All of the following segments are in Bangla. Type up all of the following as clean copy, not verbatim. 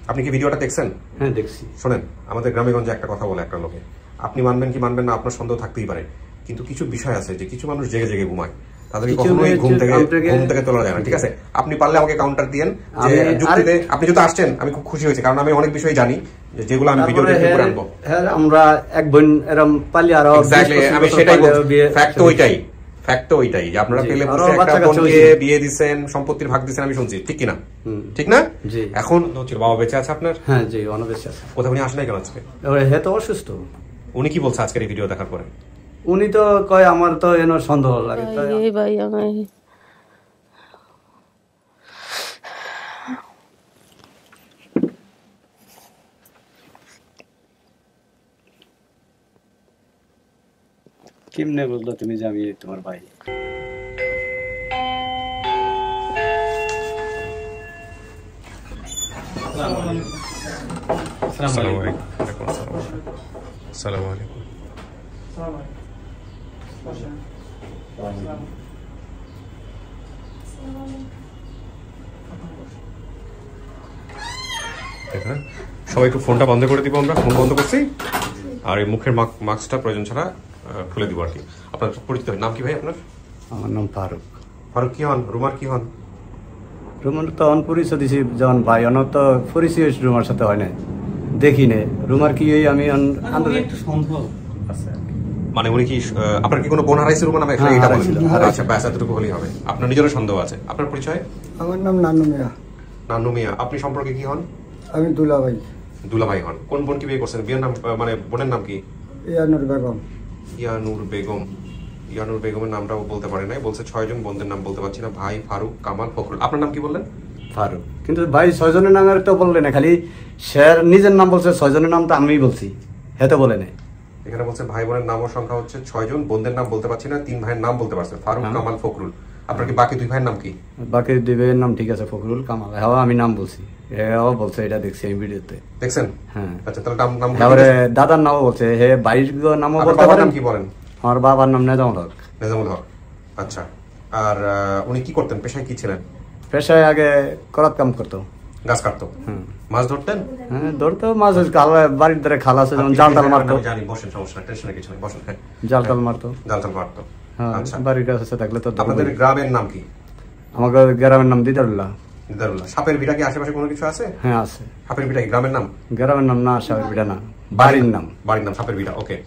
আপনি কি ভিডিওটা দেখছেন? হ্যাঁ দেখছি। শোনেন, আমাদের গ্রামেগঞ্জে একটা কথা বলে একটা লোকে, আপনি মানবেন কি মানবেন না আপনার সন্দেহ থাকতেই পারে, কিন্তু কিছু বিষয় আছে যে কিছু মানুষ জেগে জেগে ঘুমায়, তাদেরকে কখনোই ঘুম থেকে তোলা যায় না। ঠিক আছে, আপনি পারলে আমাকে কাউন্টার দিয়েন যে যুক্তিতে আপনি যেহেতু আসছেন আমি খুব খুশি হয়েছি, কারণ আমি অনেক বিষয় জানি যেগুলো আমি ভিডিওতে করে আনবো। হ্যাঁ আমরা এক বোন এরকম পালি আর এক্স্যাক্টলি আমি সেটাই বলছি। ফ্যাক্ট তো ওইটাই যে আপনারা পেলে বসে একটা বোনকে বিয়ে দিবেন, সম্পত্তির ভাগ দিবেন, আমি শুনছি, ঠিক কি না? ঠিক না? এখন হচ্ছে বাবা বেঁচে আছে আপনার? হ্যাঁ জি, অনেক বেঁচে আছে। কোথাও উনি আসে নাই কেন আজকে? হ্যাঁ তো অসুস্থ। উনি কি বলছে আজকের এই ভিডিও দেখার পরে? উনি তো কয় আমার তো এনো সন্দেহ লাগে। এই ভাই আমার কেমনে বুঝলো তুমি যে আমি তোমার ভাই? আসসালামু আলাইকুম। আসসালামু আলাইকুম। সবাই একটু ফোনটা বন্ধ করে দিব, আমরা ফোন বন্ধ করছি, আর এই মুখের মাস্কটা প্রয়োজন ছাড়া খুলে দিব আর কি। আপনার পরিচিত নাম কি ভাই আপনার? আমার নাম ফারুক। ফারুক কি হন? রুমার কি হন? রুমার তো পরিচয় দিছি যখন ভাই, অনেক তো পরিচয় রুমার সাথে হয় না, দেখি নে রুমার কি আমি একটু সন্দেহ আছে। মানে উনি কি আপনার কি কোনো বোন হারাইছে রুমা নামে? এটা বলেছিল। আচ্ছা ব্যাস, এতটুকু হলেই হবে। আপনার নিজেরও সন্দেহ আছে। আপনার পরিচয়? আমার নাম নানু মিয়া। নানু মিয়া। আপনি সম্পর্কে কি হন? আমি দুলাভাই। দুলাভাই হন। কোন বোন কি বিয়ে করছেন? বিয়ের নাম মানে বোনের নাম কি? ইয়ানুর বেগম। ইয়ানুর বেগম। ইয়ানুর বেগমের নামটাও বলতে পারে নাই, বলছে 6 জন বোনদের নাম বলতে পারছি না। ভাই, ফারুক, কামাল, ফখরুল। আপনার নাম কি বললেন? ফারুক। কিন্তু ভাই 6 জনের নামের তো বললে না, খালি শের নিজের নাম বলছে। 6 জনের নাম তো আমিই বলছি, হে তো বলে নাই। এখানে বলছে ভাই বোনের নাম ও সংখ্যা হচ্ছে 6 জন, বোনদের নাম বলতে পারছি না, 3 ভাইয়ের নাম বলতে পারছে, ফারুক, কামাল, ফখরুল। আপনার কি বাকি 2 ভাইয়ের নাম কি? বাকি 2 ভাইয়ের নাম ঠিক আছে, ফখরুল, কামাল। হ্যাঁ আমি নাম বলছি, হ্যাঁ বলছে, এটা দেখছি এই ভিডিওতে। দেখছেন? হ্যাঁ। আচ্ছা তাহলে নাম তারপরে দাদার নামও বলছে, হে ভাইয়ের নামও বলতে পারেন। কি বলেন? আমার বাবার নাম নেজামুল হক। নেজামুল হক। আচ্ছা। আর উনি কি করতেন? পেশায় কি ছিলেন? পেশায় আগে করাত কাম করতো, গাছ কাটতো। মাছ ধরতেন? হ্যাঁ ধরতো মাছ। বাড়ির ধারে খাল আছে, যেমন জাল টাল মারতো। জানি, বসেন, সমস্যা নাই, টেনশনের কিছু নেই, বসেন। হ্যাঁ, জাল টাল মারতো। আচ্ছা, বাড়ির কাছে থাকলে তো। আপনাদের গ্রামের নাম কি? আমাদের গ্রামের নাম দিদারুল্লাহ। দিদারুল্লাহ। সাপের বিটা কি আশেপাশে কোনো কিছু আছে? হ্যাঁ আছে। সাপের বিটা কি গ্রামের নাম? গ্রামের নাম না, সাপের বিটা না, বাড়ির নাম। বাড়ির নাম সাপের বিটা। ওকে।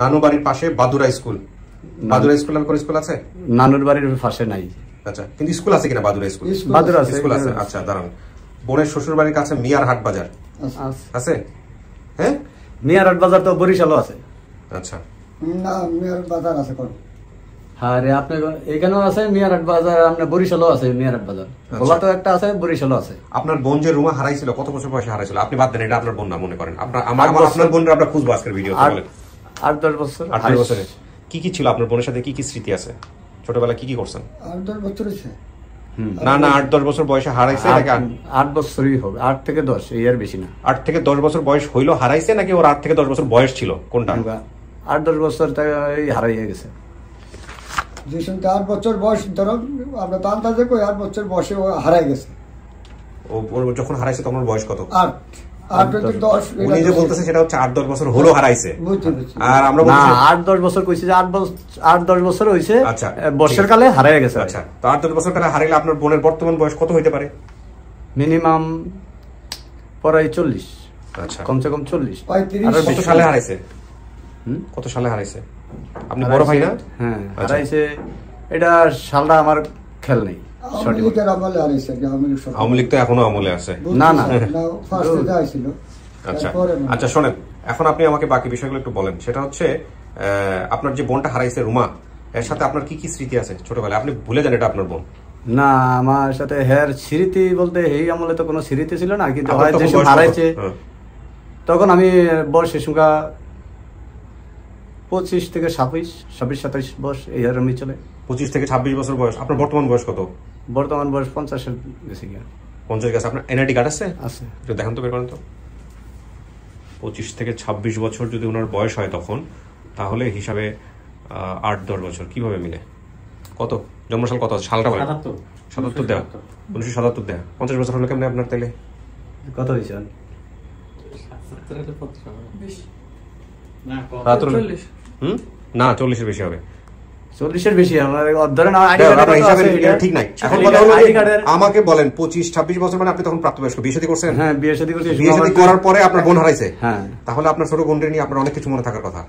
নানু বাড়ির পাশে বাদুরা স্কুল। বাদুরা স্কুল নামে কোন স্কুল আছে? নানুর বাড়ির পাশে নাই। আচ্ছা, কিন্তু স্কুল আছে কিনা বাদুরা স্কুল? বাদুরা স্কুল আছে। আচ্ছা দাঁড়ান। বোনের শ্বশুর বাড়ির কাছে মিয়ার হাট বাজার আছে? হ্যাঁ, মিয়ার হাট বাজার তো বরিশালও আছে। আচ্ছা, না মিয়ার বাজার আছে কোন? হ্যাঁ রে, আপনি এখানেও আছে মিয়ার হাট বাজার, আপনার বরিশালও আছে মিয়ার হাট বাজার। বলা তো একটা আছে, বরিশালও আছে। আপনার বোন যে রুমা হারাইছিল কত বছর বয়সে হারাইছিল? আপনি বাদ দেন, এটা আপনার বোন না মনে করেন। আপনার বোনরা আমরা খুঁজবো আজকের ভিডিওতে। বলেন। 8-10 বছর। 8 বছরে কি কি ছিল আপনার বোনের সাথে? কি কি স্মৃতি আছে? ছোটবেলায় কি কি করছেন? 8-10 বছর হয়েছে। না 8-10 বছর বয়সে হারাইছে নাকি? 8 বছরই হবে, 8 থেকে 10, এর বেশি না। 8 থেকে 10 বছর বয়স হইলো হারাইছে, নাকি ওর 8 থেকে 10 বছর বয়স ছিল? কোনটা? 8-10 বছর হারাইয়ে গেছে। যে শুনতে 8 বছর বয়স, ধরো আমরা তো আন্দাজে কই 8 বছর বয়সে ও হারাই গেছে। ও যখন হারাইছে তখন বয়স কত? 8 থেকে 10। উনি যে বলতেছে সেটা হচ্ছে 8-10 বছর হলো হারাইছে। আর আমরা বলছি 8-10 বছর কইছি যে 8-10 বছর হইছে। আচ্ছা, বর্ষের কালে হারাই গেছে। আচ্ছা, তো 8-10 বছর কালে হারাইলে আপনার বোনের বর্তমান বয়স কত হইতে পারে? মিনিমাম প্রায় 40। আচ্ছা, কমসে কম 40। আর কত সালে হারাইছে? কত সালে হারাইছে? আপনি বড় ভাই না? হ্যাঁ হারাইছে। এটা সালটা আমার খেয়াল নেই। আওয়ামী লীগ তো এখনো আমলে আছে। না না, আচ্ছা আচ্ছা, শোনেন, এখন আপনি আমাকে বাকি বিষয়গুলো একটু বলেন। সেটা হচ্ছে আপনার যে বোনটা হারাইছে রুমা, এর সাথে আপনার কি কি স্মৃতি আছে ছোটবেলায়? আপনি ভুলে যান এটা আপনার বোন? না, আমার সাথে হের স্মৃতি বলতে এই আমলে তো কোনো স্মৃতি ছিল না, কিন্তু হারাইছে তখন আমি বয়সের সংখ্যা 25 থেকে 26-27 বয়স, এই হারমই চলে। 25 থেকে 26 বছর বয়স। আপনার বর্তমান বয়স কত? বর্তমান বয়স 50-এর বেশি গিয়া। 50 গেছে। আপনার এনআইডি কার্ড আছে? আছে। একটু দেখান তো, বের করেন তো। 25 থেকে 26 বছর যদি ওনার বয়স হয় তখন, তাহলে হিসাবে 8-10 বছর কিভাবে মিলে? কত জন্মসাল কত? সালটা বলেন। 77 দেওয়া, 1977 দেওয়া। 50 বছর হলে কেমনে আপনার? তাহলে কত হয়েছে? না 40-এর বেশি হবে। 40-এর বেশি ধরেন ঠিক নাই। এখন আমাকে বলেন 25-26 বছর মানে আপনি তখন প্রাপ্তবয়স্ক, বিয়ে শাদী করছেন? হ্যাঁ বিয়ে শাদী করছি। বিয়ে শাদী করার পরে আপনার বোন হারাইছে? হ্যাঁ। তাহলে আপনার ছোট বোনকে নিয়ে আপনার অনেক কিছু মনে থাকার কথা।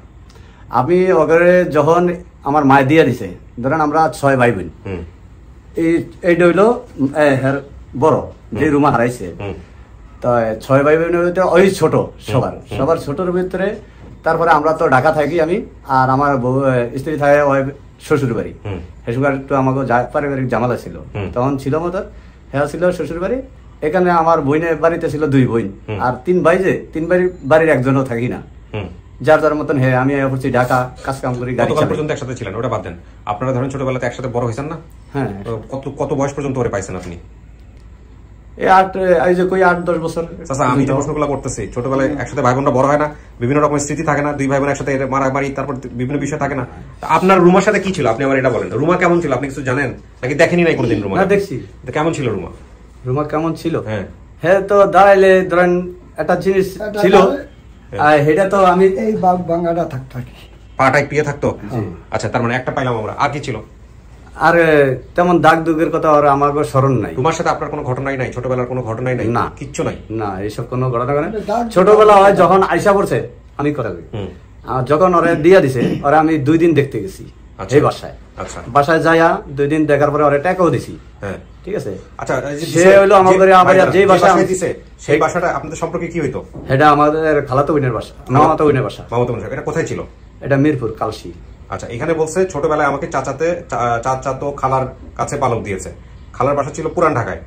আমি ওখানে যখন আমার মায় দিয়ে দিছে, ধরেন আমরা 6 ভাই বোন, এইটা হইলো বড় যে রুমা হারাইছে, তাই 6 ভাই বোনের ভিতরে ওই ছোট সবার ছোটর ভিতরে। তারপরে আমরা তো ঢাকা থাকি আমি, আর আমার স্ত্রী থাকে ওই শ্বশুর বাড়ি। শ্বশুর তো আমাকে পারিবারিক জামালা ছিল তখন, ছিল মতো হ্যাঁ ছিল শ্বশুর বাড়ি। এখানে আমার বোনের বাড়িতে ছিল 2 বোন, আর 3 ভাই, যে 3 বাড়ির একজনও থাকি না, যার যার মতন। হ্যাঁ আমি হচ্ছে ঢাকা কাজ কাম করি, গাড়ি চালাই। পর্যন্ত একসাথে ছিলেন, ওটা বাদ দেন। আপনারা ধরেন ছোটবেলাতে একসাথে বড় হয়েছেন না? হ্যাঁ। কত বয়স পর্যন্ত ওরে পাইছেন আপনি? এই 8-10 বছর। আমি যে প্রশ্নগুলো করতেছি, ছোটবেলায় একসাথে ভাই বোনরা বড় হয় না, বিভিন্ন রকমের স্মৃতি থাকে না, 2 ভাই বোন একসাথে মারামারি, তারপর বিভিন্ন বিষয় থাকে না। আপনার রুমার সাথে কি ছিল আপনি আবার এটা বলেন। রুমা কেমন ছিল আপনি কিছু জানেন নাকি দেখেনি নাই কোনদিন রুমা? না দেখছি। কেমন ছিল রুমা? রুমা কেমন ছিল? হ্যাঁ তো দাঁড়াইলে ধরেন একটা জিনিস ছিল, সেটা তো আমি এই বাঙ্গাটা থাকতো, পাটাই পিয়ে থাকতো। আচ্ছা, তার মানে একটা পাইলাম আমরা। আর কি ছিল? আর তেমন দাগ দুগের কথা আর আমার স্মরণ নাই। তোমার সাথে আপনার কোনো ঘটনাই নাই? ছোটবেলার কোনো ঘটনাই নাই? না, কিচ্ছু নাই। না, এইসব কোনো ঘটনা নাই। ছোটবেলা হয় যখন আইসা পড়ছে আমি করাবি, যখন ওরে দিয়া দিছে, ওরা আমি 2 দিন দেখতে গেছি এই বাসায়। আচ্ছা, বাসায় যাইয়া 2 দিন দেখার পরে ওরে টাকাও দিছি। হ্যাঁ ঠিক আছে। আচ্ছা, সে হলো আমাদের আবার যেই বাসা দিছে, সেই বাসাটা আপনাদের সম্পর্কে কি হইতো? এটা আমাদের খালাতো বোনের বাসা, মামাতো বোনের বাসা। মামাতো বোনের। এটা কোথায় ছিল? এটা মিরপুর কালসি। আচ্ছা, এখানে বলছে ছোটবেলায় আমাকে চাচাতো খালার কাছে পালক দিয়েছে। খালার বাসা ছিল পুরান ঢাকায়।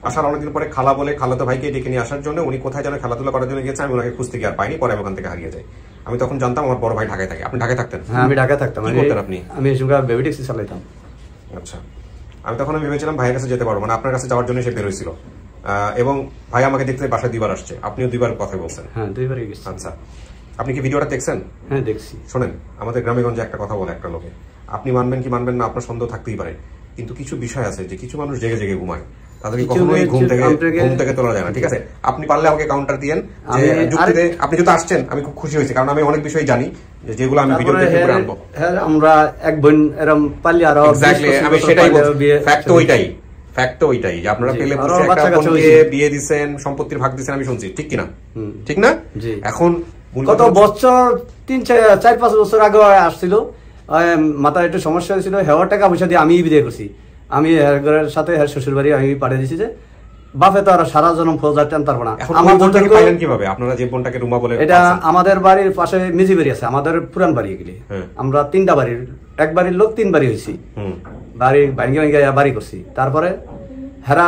আসার অনেকদিন পরে খালা বলে খালাতো ভাইকে ডেকে নিয়ে আসার জন্য, উনি কোথায় যেন খেলাধুলা করার জন্য গিয়েছে, আমি ওনাকে খুঁজতে গিয়ে আর পাইনি, পরে আমি ওখান থেকে হারিয়ে যাই। আমি তখন জানতাম আমার বড় ভাই ঢাকায় থাকে। আপনি ঢাকায় থাকতেন? হ্যাঁ আমি ঢাকায় থাকতাম। কি করতেন আপনি? আমি বেবি ট্যাক্সি চালাইতাম। আচ্ছা, আমি তখন ভেবেছিলাম ভাইয়ের কাছে যেতে পারবো, মানে আপনার কাছে যাওয়ার জন্য সে বের হয়েছিল। এবং ভাই আমাকে দেখতে বাসায় 2 বার আসছে। আপনিও 2 বার কথা বলছেন? হ্যাঁ 2 বারই গেছি। আচ্ছা, আপনি কি ভিডিওটা দেখছেন? হ্যাঁ দেখছি। শোনেন, আমাদের গ্রামেগঞ্জে একটা কথা বলে একটা লোকে, আপনি মানবেন কি মানবেন না আপনার সন্দেহ থাকতেই পারে, কিন্তু কিছু বিষয় আছে যে কিছু মানুষ জেগে জেগে ঘুমায়, তাদেরকে কখনোই ঘুম থেকে তোলা যায় না। ঠিক আছে, আপনি পারলে আমাকে কাউন্টার দিয়েন যে যুক্তিতে আপনি যেহেতু আসছেন, আমি খুব খুশি হয়েছি, কারণ আমি অনেক বিষয় জানি যেগুলো আমি ভিডিও দেখে পরে আনবো। আমরা এক বোন এরকম পারলে আরো এক্স্যাক্টলি, আমি সেটাই বলছি। ফ্যাক্ট তো ওইটাই যে আপনারা পেলে বসে একটা বোনকে বিয়ে দিবেন, সম্পত্তির ভাগ দিবেন, আমি শুনছি। ঠিক কিনা? ঠিক না? এখন কত বছর 3-4-5 বছর আগে আসছিল, মাথায় একটু সমস্যা হয়েছিল, হেওয়ার টাকা পয়সা দিয়ে আমি বিয়ে করছি। আমি ঘরের সাথে শ্বশুর বাড়ি আমি পাঠিয়ে দিছি, যে বাপে তো আর সারা জন্ম ফৌজার টান পারবো না। এটা আমাদের বাড়ির পাশে মিজি বাড়ি আছে, আমাদের পুরান বাড়ি এগুলি। আমরা 3টা বাড়ির, এক বাড়ির লোক 3 বাড়ি হয়েছি, বাড়ি ভাঙ্গি বাড়ি করছি। তারপরে হেরা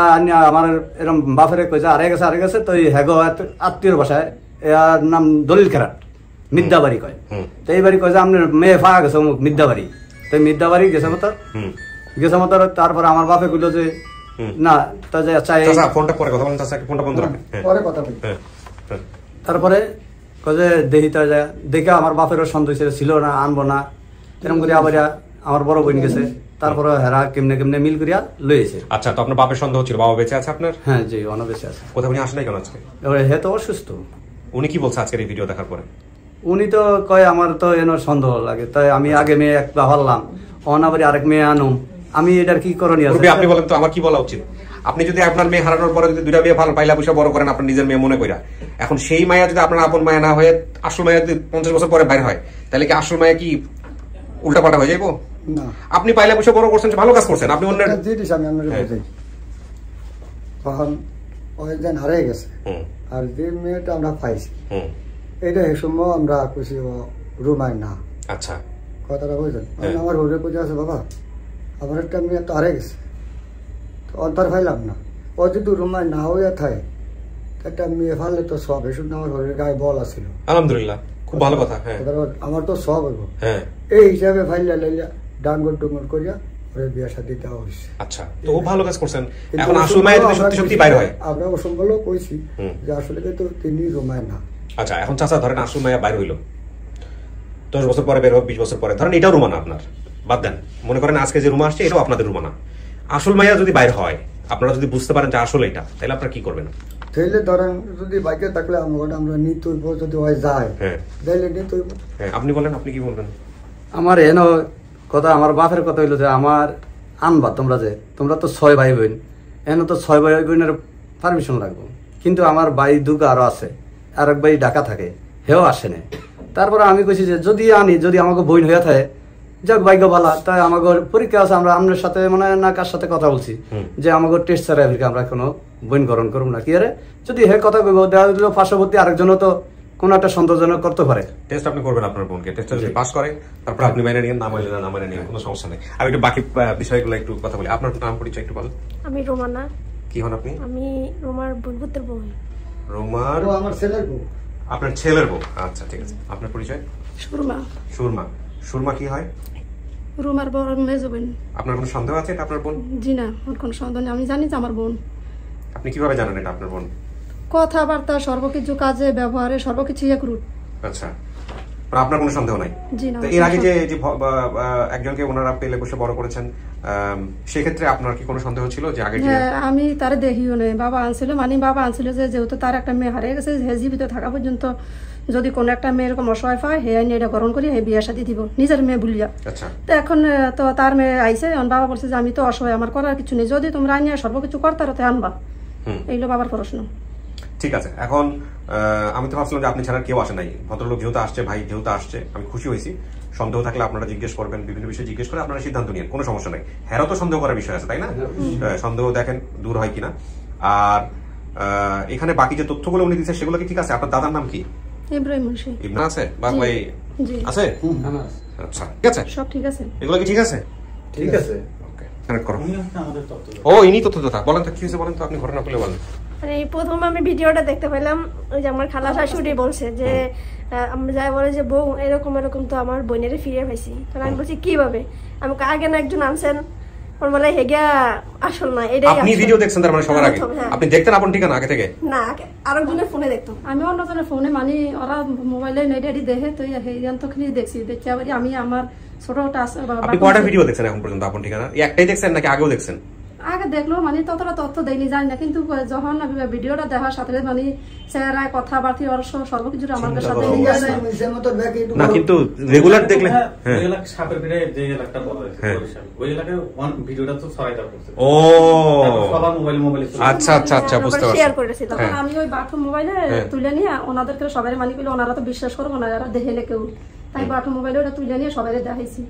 আমার এরকম বাপের কইছে আরে গেছে তো হেগো আত্মীয় বাসায়, এর নাম দলিল খেরাট, মিদ্যা বাড়ি কয়। তো এই বাড়ি কয় যে আপনার মেয়ে ফাঁকা গেছে মিদ্যা বাড়ি, তো মিদ্যা বাড়ি গেছে মতো। তারপরে আমার বাপে কইলো যে না, তারপরে দেখি দেখে আমার বাপেরও সন্দেহ ছিল না, আনবো না, এরকম করে আবার আমার বড় বোন গেছে। তারপরে হেরা কেমনে মিল করিয়া লইছে। আচ্ছা, তো আপনার বাপের সন্দেহ ছিল, বাবা বেঁচে আছে আপনার? হ্যাঁ জি, অন্য বেঁচে আছে। কোথাও উনি আসে নাই কেন আজকে? হে তো অসুস্থ। উনি কি বলছে আজকের এই ভিডিও দেখার পরে? উনি তো কয় আমার তো এন সন্দেহ লাগে, তাই আমি আগে মেয়ে একটা হলাম, অনাবারে আরেক মেয়ে আনুম, আমি এটার কি করণীয় আছে? আপনি বলেন তো আমার কি বলা উচিত? আপনি যদি আপনার মেয়ে হারানোর পরে যদি 2টা মেয়ে ভালো পাইলা পয়সা বড় করেন আপনার নিজের মেয়ে মনে কইরা, এখন সেই মায়া যদি আপনার আপন মায়া না হয়ে আসল মায়া যদি 50 বছর পরে বাইরে হয়, তাহলে কি আসল মায়া কি উল্টাপাল্টা হয়ে যাইবো? না, আপনি পাইলা পয়সা বড় করছেন, ভালো কাজ করছেন। আপনি অন্যের তখন ওই দিন হারিয়ে গেছে, আর যে মেয়েটা আমরা পাইছি এটা এই সময় আমরা খুশি রুমায় না। আচ্ছা, কথাটা বুঝলেন? আমার ঘরে পুজো আছে, বাবা আমার একটা মেয়ে তো হারিয়ে গেছে, অন্তর ফাইলাম না, ও যদি রুমায় না হইয়া থাকে একটা মেয়ে ফালে তো সব এসব আমার ঘরের গায়ে বল আছিল। আলহামদুলিল্লাহ, খুব ভালো কথা। আমার তো সব হইব, এই হিসাবে ফাইলা লাইলা ডাঙ্গর ডুঙ্গর করিয়া বিয়ে শাদী দেওয়া হয়েছে। আচ্ছা, তো ভালো কাজ করছেন। এখন আসল মায়া যদি সত্যি সত্যি বাইরে হয়, আমরা অসম্ভব কইছি যে আসলে তো তিনি রুমায় না। আচ্ছা, এখন চাচা ধরেন আসল মায়া বাইরে হইলো, 10 বছর পরে বের হোক, 20 বছর পরে, ধরেন এটাও রুমা না আপনার, বাদ দেন, মনে করেন আজকে যে রুমা আসছে এটাও আপনাদের রুমা না, আসল মায়া যদি বাইরে হয়, আপনারা যদি বুঝতে পারেন যে আসল এটা, তাহলে আপনারা কি করবেন? তাইলে ধরেন যদি বাইকে থাকলে আমরা নিতে হইব, যদি হয় যায় তাইলে নিতে হইব। আপনি বলেন, আপনি কি বলবেন? আমার এনো কথা, আমার বাপের কথা হইলো যে আমার আনবা তোমরা তো 6 ভাই বোন, এনে তো 6 ভাই বোনের পারমিশন লাগবে, কিন্তু আমার ভাই দুগা আরো আছে, আর এক ভাই ঢাকা থাকে, হেও আসে না। তারপরে আমি কইছি যে যদি আনি, যদি আমাকে বইন হয়ে থাকে যাক ভাগ্য বালা, তাই আমাকে পরীক্ষা আছে, আমরা আপনার সাথে মানে না কার সাথে কথা বলছি যে আমাকে টেস্ট ছাড়া আমরা কোনো বইন গ্রহণ করবো না। কি আরে যদি হে কথা কইব, দেখা দিল পার্শ্ববর্তী আরেকজনও তো কোনো একটা সন্দেহজনক করতে পারে। টেস্ট আপনি করবেন আপনার বোনকে, টেস্টটা যদি পাস করে তারপর আপনি মেনে নিন, না মেনে নিন, কোনো সমস্যা নেই। আমি একটু বাকি বিষয়গুলো একটু কথা বলি। আপনার নাম পরিচয় একটু বলেন। আমি রোমানা। কি হন আপনি? আমি রোমার বন্ধুত্বের বউ। রোমার আমার ছেলের বউ। আপনার ছেলের বউ, আচ্ছা ঠিক আছে। আপনার পরিচয়? সুরমা। সুরমা। সুরমা কি হয়? রোমার বড় মেজো বোন। আপনার কোনো সন্দেহ আছে এটা আপনার বোন? জি না, ওর কোনো সন্দেহ নেই, আমি জানি যে আমার বোন। আপনি কিভাবে জানেন এটা আপনার বোন? কথাবার্তা, সর্বকিছু কাজে ব্যবহারে সর্বকিছু একরূপ। আচ্ছা, আপনার কোনো সন্দেহ নাই? জি না। এর আগে যে একজনকে ওনারা পেলে বসে বড় করেছেন, সেক্ষেত্রে আপনার কি কোনো সন্দেহ ছিল যে আগে? আমি তারে দেখিও নেই, বাবা আনছিল, বাবা আনছিল যে যেহেতু তার একটা মেয়ে হারিয়ে গেছে, হে জীবিত থাকা পর্যন্ত যদি কোনো একটা মেয়ে এরকম অসহায় পায়, হে আইনি এটা গ্রহণ করি, হে বিয়ে শাদী দিব নিজের মেয়ে ভুলিয়া। আচ্ছা, তো এখন তো তার মেয়ে আইসে, বাবা বলছে যে আমি তো অসহায়, আমার করার কিছু নেই, যদি তোমরা আইনি সর্বকিছু করতে তো আনবা। এইগুলো বাবার প্রশ্ন। ঠিক আছে। এখন আমি তো ভাবছিলাম যে আপনি ছাড়া কেউ আসে নাই, ভদ্রলোক যেহেতু আসছে, ভাই যেহেতু আসছে, আমি খুশি হয়েছি। সন্দেহ থাকলে আপনারা জিজ্ঞেস করবেন, বিভিন্ন বিষয়ে জিজ্ঞেস করে আপনারা সিদ্ধান্ত নিন, কোনো সমস্যা নেই। হ্যাঁ, তো সন্দেহ করার বিষয় আছে, তাই না? সন্দেহ দেখেন দূর হয় কিনা। আর এখানে বাকি যে তথ্যগুলো উনি দিচ্ছে সেগুলো কি ঠিক আছে? আপনার দাদার নাম কি? ইব্রাহিম মুন্সি। ইবনা আছে বা ভাই আছে? আচ্ছা, ঠিক আছে, সব ঠিক আছে। এগুলো কি ঠিক আছে? ঠিক আছে, ওকে, কানেক্ট করো। ও ইনি তথ্যদাতা, বলেন তো কি হয়েছে, বলেন তো, আপনি ঘটনা খুলে বলেন। মানে প্রথম আমি ভিডিওটা দেখতে পেলাম, ওই যে আমার খালা শাশুড়ি বলছে যে আমরা যাই বলে যে বউ এরকম এরকম, তো আমার বোনের ফিরে পাইছি। তখন আমি বলছি কিভাবে? আমি আগে না একজন আনছেন, ওর বলে হেগিয়া আসল না, এটাই আপনি ভিডিও দেখছেন তার মানে সবার আগে? আপনি দেখতেন আপন ঠিকানা আগে থেকে? না, আরেকজনের ফোনে দেখতাম আমি, অন্যজনের ফোনে, মানে ওরা মোবাইলে নেডি দেখে, তো হেয়ান তখনই দেখছি, দেখছি আবার আমি আমার ছোটটা আছে। আপনি কয়টা ভিডিও দেখছেন এখন পর্যন্ত আপন ঠিকানা? একটাই দেখছেন নাকি আগেও দেখছেন? আগে দেখলো, মানে ততটা তথ্য দেয়নি, জানি না, কিন্তু যখন ভিডিওটা দেখার সাথে মানে চেহারায় কথাবার্তা ওর সর্বকিছু আমার সাথে না, কিন্তু রেগুলার দেখলে সাপের ভিড়ে যে এলাকাটা বলা হয়েছে ওই এলাকায় ভিডিওটা তো ছড়াই দেওয়া করছে। ও সবার মোবাইলে আচ্ছা আচ্ছা আচ্ছা, বুঝতে পারছি। শেয়ার করেছি, তখন আমি ওই বাথরুম মোবাইলে তুলে নিয়ে ওনাদেরকে সবাই মানি পেলে, ওনারা তো বিশ্বাস করবো না, এরা দেখে কেউ, তাই বাথরুম মোবাইলে ওটা তুলে নিয়ে সবাই দেখাইছি।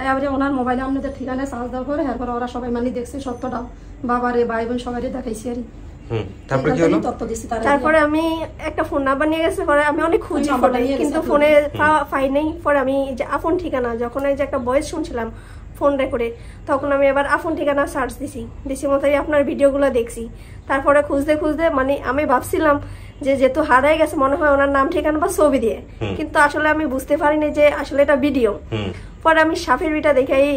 এবারে ওনার মোবাইলে আপনাদের ঠিকানায় চার্জ দেওয়ার পরে এরপর ওরা সবাই মানে দেখছে সত্যটা, বাবারে ভাই বোন সবাই দেখাইছি আর তারপরে আমি একটা ফোন নাম্বার নিয়ে গেছে, পরে আমি অনেক খুঁজি কিন্তু ফোনে পাই নাই। পরে আমি যে আপন ঠিকানা, যখন এই যে একটা ভয়েস শুনছিলাম ফোন রেকর্ডে, তখন আমি আবার আপন ঠিকানা সার্চ দিছি মতোই আপনার ভিডিওগুলো দেখছি। তারপরে খুঁজতে খুঁজতে মানে আমি ভাবছিলাম যে যেহেতু হারাই গেছে, মনে হয় ওনার নাম ঠিকানা বা ছবি দিয়ে, কিন্তু আসলে আমি বুঝতে পারিনি যে আসলে এটা ভিডিও। পরে আমি সাফের বিটা দেখাই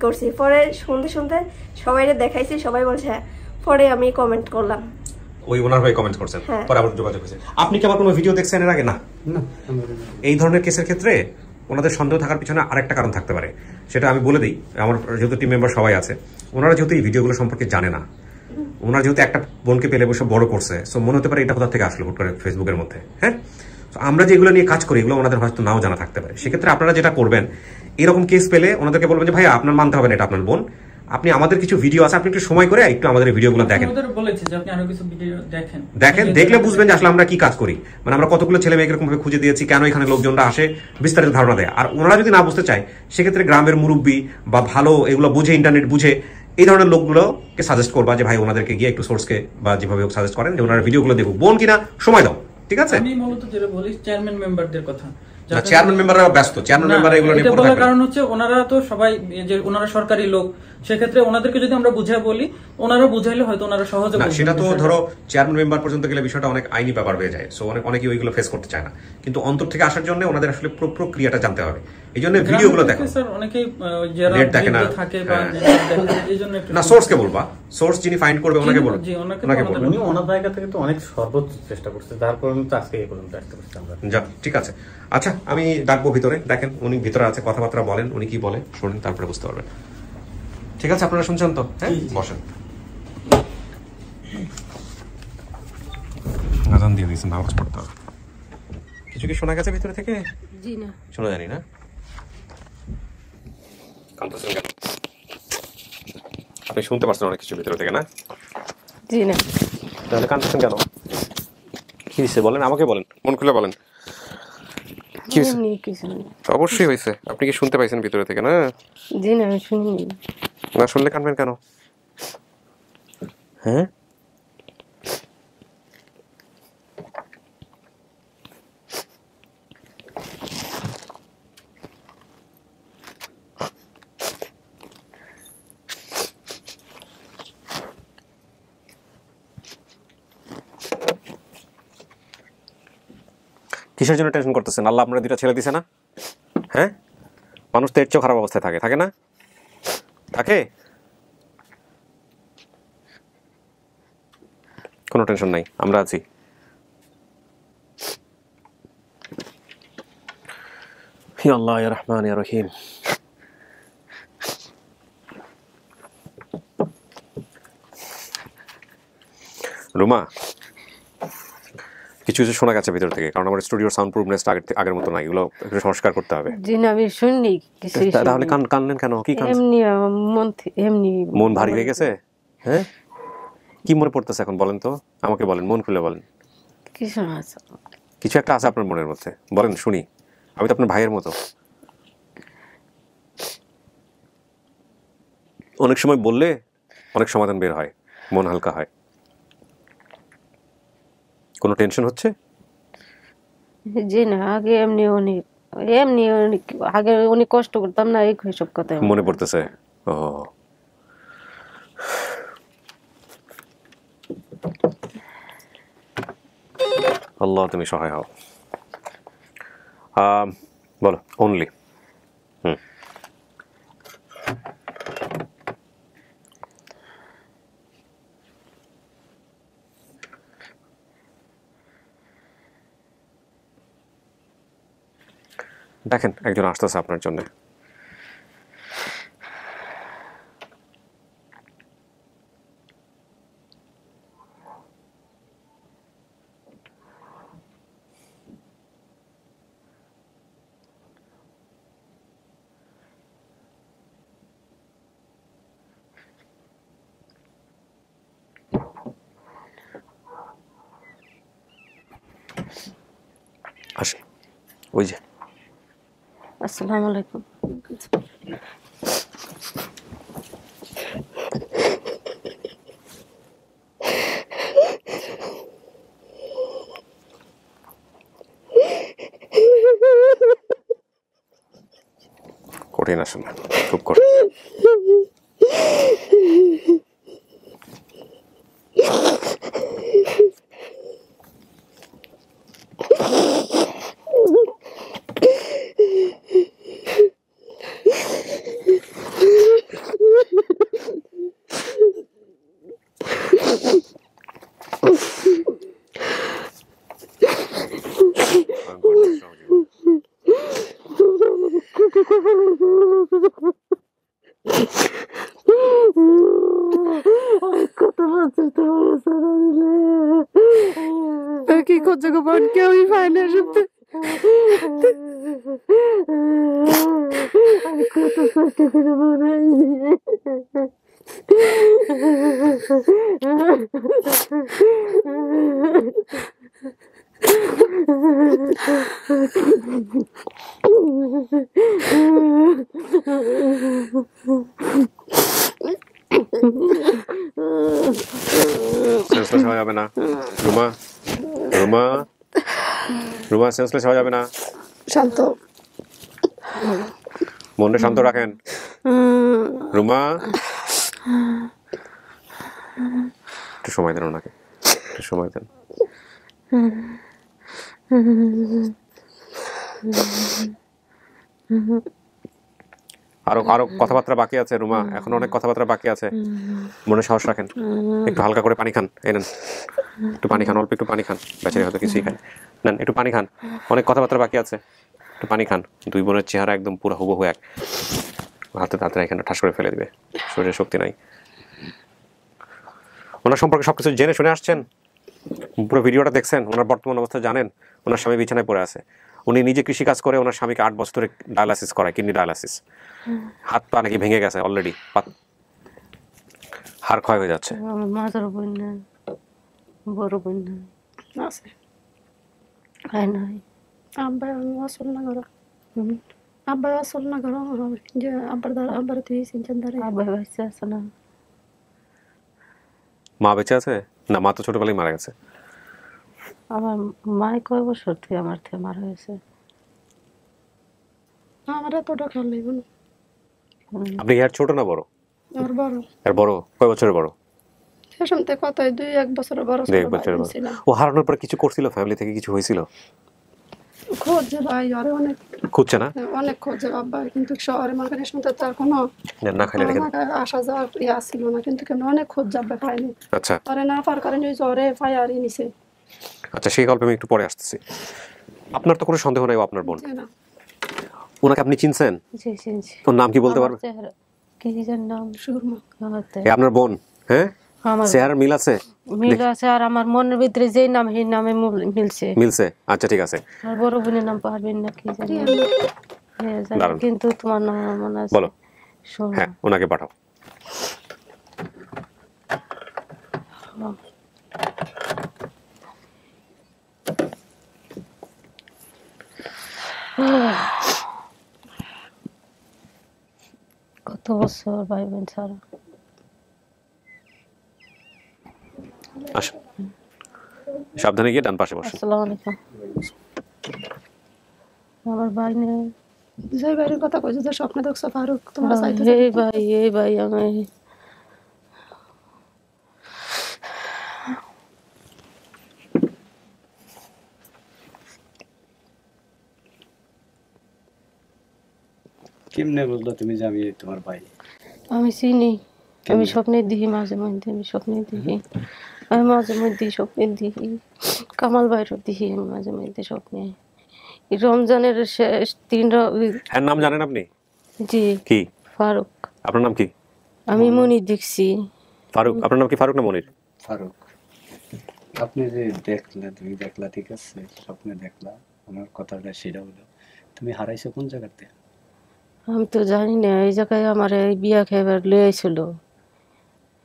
করছি, পরে শুনতে শুনতে সবাই দেখাইছি, সবাই বলছে হ্যাঁ। পরে আমি কমেন্ট করলাম, ওই ওনার ভাই কমেন্ট করছেন, পরে আবার যোগাযোগ হয়েছে। আপনি কি আবার কোনো ভিডিও দেখছেন এর আগে? না। এই ধরনের কেসের ক্ষেত্রে ওনাদের সন্দেহ থাকার পিছনে আরেকটা কারণ থাকতে পারে, সেটা আমি বলে দিই। আমার যেহেতু টিম মেম্বার সবাই আছে, ওনারা যেহেতু এই ভিডিওগুলো সম্পর্কে জানে না, ওনারা যেহেতু একটা বোনকে পেলে বসে বড় করছে, সো মনে হতে পারে এটা কোথা থেকে আসলো হুট করে ফেসবুকের মধ্যে। হ্যাঁ, আমরা যেগুলো নিয়ে কাজ করি এগুলো ওনাদের হয়তো নাও জানা থাকতে পারে। সেক্ষেত্রে আপনারা যেটা করবেন, এরকম কেস পেলে ওনাদেরকে বলবেন যে ভাই আপনার মানতে হবে না, এটা আপনার বোন, আপনি আমাদের কিছু ভিডিও আছে, আপনি একটু সময় করে একটু আমাদের ভিডিওগুলো দেখেন, দেখলে বুঝবেন যে আসলে আমরা কি কাজ করি, মানে আমরা কতগুলো ছেলে মেয়েকে এরকম ভাবে খুঁজে দিয়েছি, কেন এখানে লোকজনরা আসে, বিস্তারিত ধারণা দেয়। আর ওনারা যদি না বুঝতে চায়, সেক্ষেত্রে গ্রামের মুরব্বী বা ভালো এগুলো বুঝে, ইন্টারনেট বুঝে এই ধরনের লোকগুলোকে সাজেস্ট করবা যে ভাই ওনাদেরকে গিয়ে একটু সোর্সকে বা যেভাবে সাজেস্ট করেন যে ওনার ভিডিওগুলো দেখুক, বোন কিনা সময় দাও, ঠিক আছে? আমি মূলত যেটা বলি চেয়ারম্যান মেম্বারদের কথা, চেয়ারম্যান মেম্বাররা ব্যস্ত, চেয়ারম্যান মেম্বার এগুলো নিয়ে পড়ে থাকে। কারণ হচ্ছে ওনারা তো সবাই যে ওনারা সরকারি লোক, সেক্ষেত্রে ওনাদেরকে যদি আমরা বুঝাই বলি, ওনারা বুঝাইলে হয়তো ওনারা সহজে না, সেটা তো ধরো চেয়ারম্যান মেম্বার পর্যন্ত গেলে বিষয়টা অনেক আইনি ব্যাপার হয়ে যায়, সো অনেকেই ওইগুলো ফেস করতে চায় না। কিন্তু অন্তর থেকে আসার জন্য ওনাদের আসলে পুরো প্রক্রিয়াটা জানতে হবে, এই জন্য ভিডিওগুলো দেখো। স্যার অনেকেই যারা দেখে না থাকে বা এইজন্য না, সোর্সকে বলবা, সোর্স যিনি ফাইন্ড করবে ওনাকে বলবো, ওনাকে বলবো। উনি ওনার জায়গা থেকে তো অনেক সর্বোচ্চ চেষ্টা করছে, তারপর তো আজকে এই পর্যন্ত আসতে পারছি আমরা। যাক, ঠিক আছে। আচ্ছা, আমি ডাকবো ভিতরে, দেখেন উনি ভিতরে আছে, কথাবার্তা বলেন, উনি কি বলেন শুনেন, তারপরে বুঝতে পারবেন। ঠিক আছে, আপনারা শুনছেন তো? হ্যাঁ, বসেন। আজান দিয়ে দিয়েছেন, নামাজ পড়তে হবে। কিছু কি শোনা গেছে ভিতরে থেকে? জি না, শোনা জানি না। কাঁদতেছেন কেন? আপনি শুনতে পাচ্ছেন অনেক কিছু ভিতরে থেকে না? জি না। তাহলে কাঁদতেছেন কেন? কি হয়েছে বলেন, আমাকে বলেন, মন খুলে বলেন। কি হয়েছে? অবশ্যই হয়েছে। আপনি কি শুনতে পাইছেন ভিতরে থেকে না? জি না, আমি শুনিনি। না শুনলে কাঁদবেন কেন? হ্যাঁ, কিসের জন্য টেনশন করতেছেন? আল্লাহ আপনার দুইটা ছেলে দিছে না? হ্যাঁ, মানুষ তো এর চেয়েও খারাপ অবস্থায় থাকে, থাকে না? থাকে? কোনো টেনশন নাই, আমরা আছি। হে আল্লাহ ইয়া রহমান ইয়া রহিম। রুমা, কিছু কিছু শোনা গেছে ভিতর থেকে, কারণ আমার স্টুডিওর সাউন্ড প্রুফনেস আগের মতো নাই, এগুলো একটু সংস্কার করতে হবে। জি না, আমি শুনিনি কিছু। তাহলে কানলেন কেন? কি কান? এমনি এমনি মন ভারী হয়ে গেছে? হ্যাঁ, কি মনে পড়তেছে এখন বলেন তো, আমাকে বলেন, মন খুলে বলেন। কিছু আছে, কিছু একটা আছে আপনার মনের মধ্যে, বলেন শুনি। আমি তো আপনার ভাইয়ের মতো। অনেক সময় বললে অনেক সমাধান বের হয়, মন হালকা হয়। কোনো টেনশন হচ্ছে? জি না, আগে এমনি অনেক আগে অনেক কষ্ট করতাম না, এই সব কথা মনে পড়তেছে। ও আল্লাহ, তুমি সহায় হও। বলো অনলি। দেখেন একজন আসতেছে আপনার জন্য। আসেন, ওই যে। আসসালামু আলাইকুম। কঠিন আসলে, খুব কঠিন। কি করছে গো বোন, কেউই পায় না শুনতে। কত কষ্ট করে সেন্সলেস হওয়া যাবে না রুমা, রুমা, রুমা, সেন্সলেস হওয়া যাবে না। শান্ত, মনটা শান্ত রাখেন রুমা। একটু সময় দেন ওনাকে, একটু সময় দেন। আরো আরো কথাবার্তা বাকি আছে রুমা, এখন অনেক কথাবার্তা বাকি আছে, মনে সাহস রাখেন। একটু হালকা করে পানি খান, এই নেন একটু পানি খান, অল্প একটু পানি খান, বেচারি হয়তো কিছুই খান, নেন একটু পানি খান, অনেক কথাবার্তা বাকি আছে, একটু পানি খান। দুই বোনের চেহারা একদম পুরো হুবহু এক, হাতে তাড়াতাড়ি এখানে ঠাস করে ফেলে দিবে, শরীরে শক্তি নাই। ওনার সম্পর্কে সবকিছু জেনে শুনে আসছেন, পুরো ভিডিওটা দেখছেন? ওনার বর্তমান অবস্থা জানেন? ওনার স্বামী বিছানায় পড়ে আছে। উনি নিজে কৃষিকাজ করে, ওনার স্বামীকে 8 বছর ধরে ডায়ালাসিস করায়, কিডনি ডায়ালাসিস। হাত পা নাকি ভেঙে গেছে অলরেডি, হাড় ক্ষয় হয়ে যাচ্ছে। আমার মাথার বোন না, বড় বোন না আছে হয় নাই। আব্বা আসল না করো, আব্বা আসল না করো যে আব্বার তুই সিনচান দাঁড়ায়। আব্বা বাচ্চা আছে না? মা বেঁচে আছে না? মা তো ছোটবেলায় মারা গেছে। আমার মায় কয় বছর থেকে আমার থেকে মারা গেছে। আমার এতটা খেয়াল লাগবে না। আপনি এর ছোট না বড়? আর বড়। এর বড়? কয় বছরের বড়? সেসম থেকে কত 2-1 বছরের বড় ছিল। 1 বছরের বড়। ও হারানোর পর কিছু করছিল? ফ্যামিলি থেকে কিছু হয়েছিল? খোঁজে ভাই, আরে অনেক খুঁজছে না? অনেক খোঁজে বাবা, কিন্তু শহরে মার্কেটে শুনতে তার কোনো না খাইলে দেখেন আসা যাওয়ার ইয়া ছিল না, কিন্তু কেন অনেক খোঁজ যাবে পাইনি। আচ্ছা, আরে না পার কারণে ওই জ্বরে ফায়ারই নিছে। আচ্ছা সেই গল্পে আমি একটু পরে আসতেছি। আপনার তো কোনো সন্দেহ নাই ও আপনার বোন? না। ওনাকে আপনি চিনছেন? জি চিনছি। ওর নাম কি বলতে পারবেন? কি যেন নাম? সুরমা। এ আপনার বোন? হ্যাঁ, আমার চেহারা মিল আছে? মিল আছে, আর আমার মনের ভিতরে যেই নাম সেই নামে মিলছে। মিলছে? আচ্ছা ঠিক আছে। আর বড় বোনের নাম পারবেন না কি জানি, হ্যাঁ জানি, দাঁড়ান। কিন্তু তোমার নাম আমার মনে আছে। বলো। হ্যাঁ, ওনাকে পাঠাও। কত বছর ভাই বোন ছাড়া। আসুন, সাবধানে গিয়ে ডান পাশে বসুন। আসসালামু আলাইকুম। আমার ভাই নেই। যে বাড়ির কথা কইছো, যে স্বপ্ন দেখছো ফারুক, তোমরা চাইতে এই ভাই আমি কেমনে বললো তুমি যে আমি তোমার ভাই? আমি চিনি, আমি স্বপ্নে দেখি, মাঝে মধ্যে আমি স্বপ্নে দেখি, আমি মাঝে মধ্যে স্বপ্নে দেখি, কামাল ভাইরও দেখি আমি মাঝে মধ্যে স্বপ্নে। রমজানের শেষ 3 হ্যাঁ, নাম জানেন আপনি? জি। কি? ফারুক। আপনার নাম কি? আমি মনির দেখছি। ফারুক? আপনার নাম কি ফারুক না মনির? ফারুক। আপনি যে দেখলা, তুমি দেখলা, ঠিক আছে, স্বপ্নে দেখলা, আমার কথাটা সেটা হলো তুমি হারাইছো কোন জায়গাতে? আমি তো জানি না, এই জায়গায় আমার এই বিয়া খাইবার লয়ে আইছিল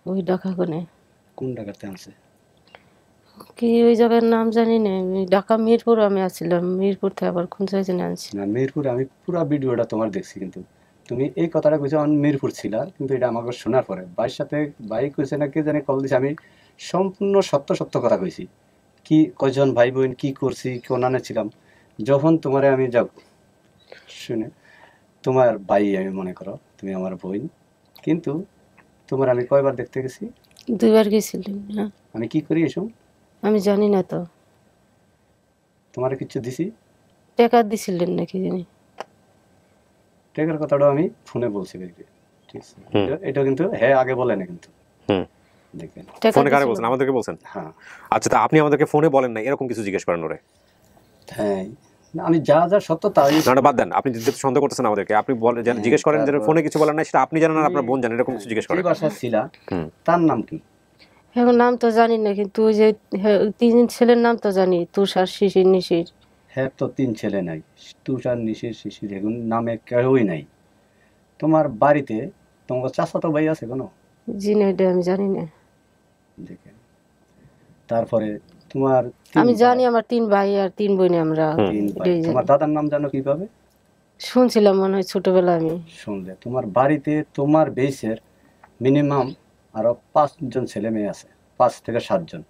ওই ঢাকা কোনে। কোন জায়গাতে আছে কি ওই জায়গার নাম জানি না, আমি ঢাকা মিরপুর আমি আসছিলাম, মিরপুর থেকে আবার কোন জায়গায় আনছি না? মিরপুর। আমি পুরো ভিডিওটা তোমার দেখছি, কিন্তু তুমি এই কথাটা কইছো আমি মিরপুর ছিলা, কিন্তু এটা আমাকে শোনার পরে ভাইয়ের সাথে ভাই কইছে না কে জানি কল দিছে, আমি সম্পূর্ণ সত্য কথা কইছি। কি কয়জন ভাই বোন কি করছি, কোনানে ছিলাম, যখন তোমারে আমি যাও শুনে তোমার ভাই আমি মনে করো, তুমি আমার বোন, কিন্তু তোমার আমি কয়বার দেখতে গেছি? 2 বার গেছিলেন না? আমি কি করি এসব আমি জানি না তো। তোমার কিছু দিছি? টাকা দিছিলেন নাকি জানি। টাকার কথাটা আমি ফোনে বলছি, ঠিক আছে, এটা কিন্তু হ্যাঁ আগে বলে না, কিন্তু দেখবেন ফোনে কারে বলছেন? আমাদেরকে বলছেন? হ্যাঁ। আচ্ছা, তা আপনি আমাদেরকে ফোনে বলেন না এরকম কিছু জিজ্ঞেস করেন ওরে? হ্যাঁ, আমি যা সত্য তাই। না বাদ দেন, আপনি যেহেতু সন্দেহ করতেছেন আমাদেরকে, আপনি জিজ্ঞেস করেন যে ফোনে কিছু বলেন না, সেটা আপনি জানেন আর আপনার বোন জানেন, এরকম কিছু জিজ্ঞেস করেন। এই বাসা ছিল, তার নাম কি? এখন নাম তো জানি না, কিন্তু ওই যে 3 ছেলের নাম তো জানি, তুষার, শিশির, নিশির। হ্যাঁ, তো 3 ছেলে নাই, তুষার, নিশির, শিশির, এগুলো নামে কেউই নাই। তোমার বাড়িতে তোমার চাচাতো ভাই আছে কোনো? জি না, এটা আমি জানি না। দেখেন, তারপরে তোমার আমি জানি আমার 3 ভাই আর 3 বোন আমরা। তোমার দাদার নাম জানো কিভাবে? শুনছিলাম মনে হয় ছোটবেলা আমি। শুনলে তোমার বাড়িতে তোমার বেসের মিনিমাম আরো 5 জন ছেলে মেয়ে আছে, 5 থেকে 7 জন।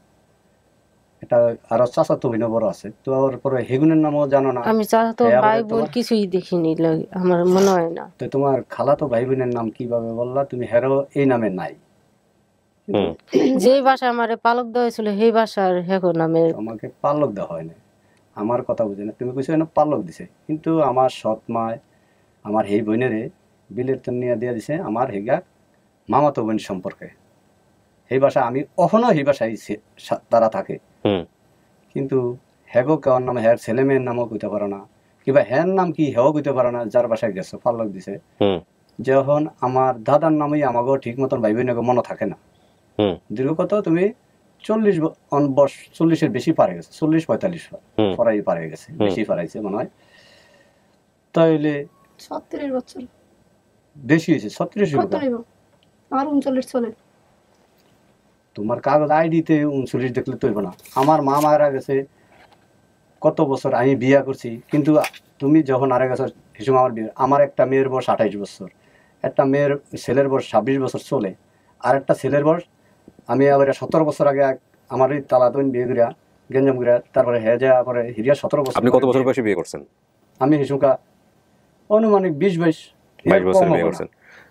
এটা আরো চাচাতো বোন বড় আছে, তো ওর পরে হেগুনের নামও জানো না? আমি চাচাতো ভাই বোন কিছুই দেখিনি, আমার মনে হয় না। তো তোমার খালাতো ভাই বোনের নাম কিভাবে বললা তুমি? হেরো এই নামে নাই। যেই ভাষা আমারে পালক দেওয়া হয়েছিল সেই ভাষার হেগো নামে। আমাকে পালক দেওয়া হয় না, আমার কথা বুঝে না। তুমি কইছো না পালক দিছে, কিন্তু আমার সৎ মায় আমার এই বোনেরে বিলের তো নিয়ে দিয়ে দিছে আমার হেগা মামাতো বোন সম্পর্কে। এই ভাষা আমি অহনো এই ভাষায় তারা থাকে, কিন্তু হেগো কার নাম, হের ছেলে মেয়ের নামও কইতে পারো না, কিংবা হের নাম কি হেও কইতে পারো না, যার বাসায় গেছো পালক দিছে। যখন আমার দাদার নামই আমাকেও ঠিক মতন ভাই বোনকে মনে থাকে না। দীর্ঘ কত তুমি 40-এর বেশি পারে গেছে, 40-45 পড়াই পারে গেছে, বেশি পারাইছে মনে হয়। তাইলে 36 বছর বেশি হয়েছে, 36 আমার 39 চলে। তোমার কাগজ আইডিতে 39 দেখলে তো হইব না। আমার মা মারা গেছে কত বছর, আমি বিয়া করছি, কিন্তু তুমি যখন আরে গেছো সেই সময় আমার বিয়ে, আমার একটা মেয়ের বয়স 28 বছর, একটা মেয়ের ছেলের বয়স 26 বছর চলে, আর একটা ছেলের বয়স আমি আবার 17 বছর আগে আমার এই তালাতন বিয়ে করিয়া গেঞ্জাম করিয়া তারপরে হ্যাঁ যা পরে হিরিয়া 17 বছর। আপনি কত বছর বয়সে বিয়ে করছেন? আমি হিসুকা অনুমানিক 20-22 বছর বিয়ে করছেন।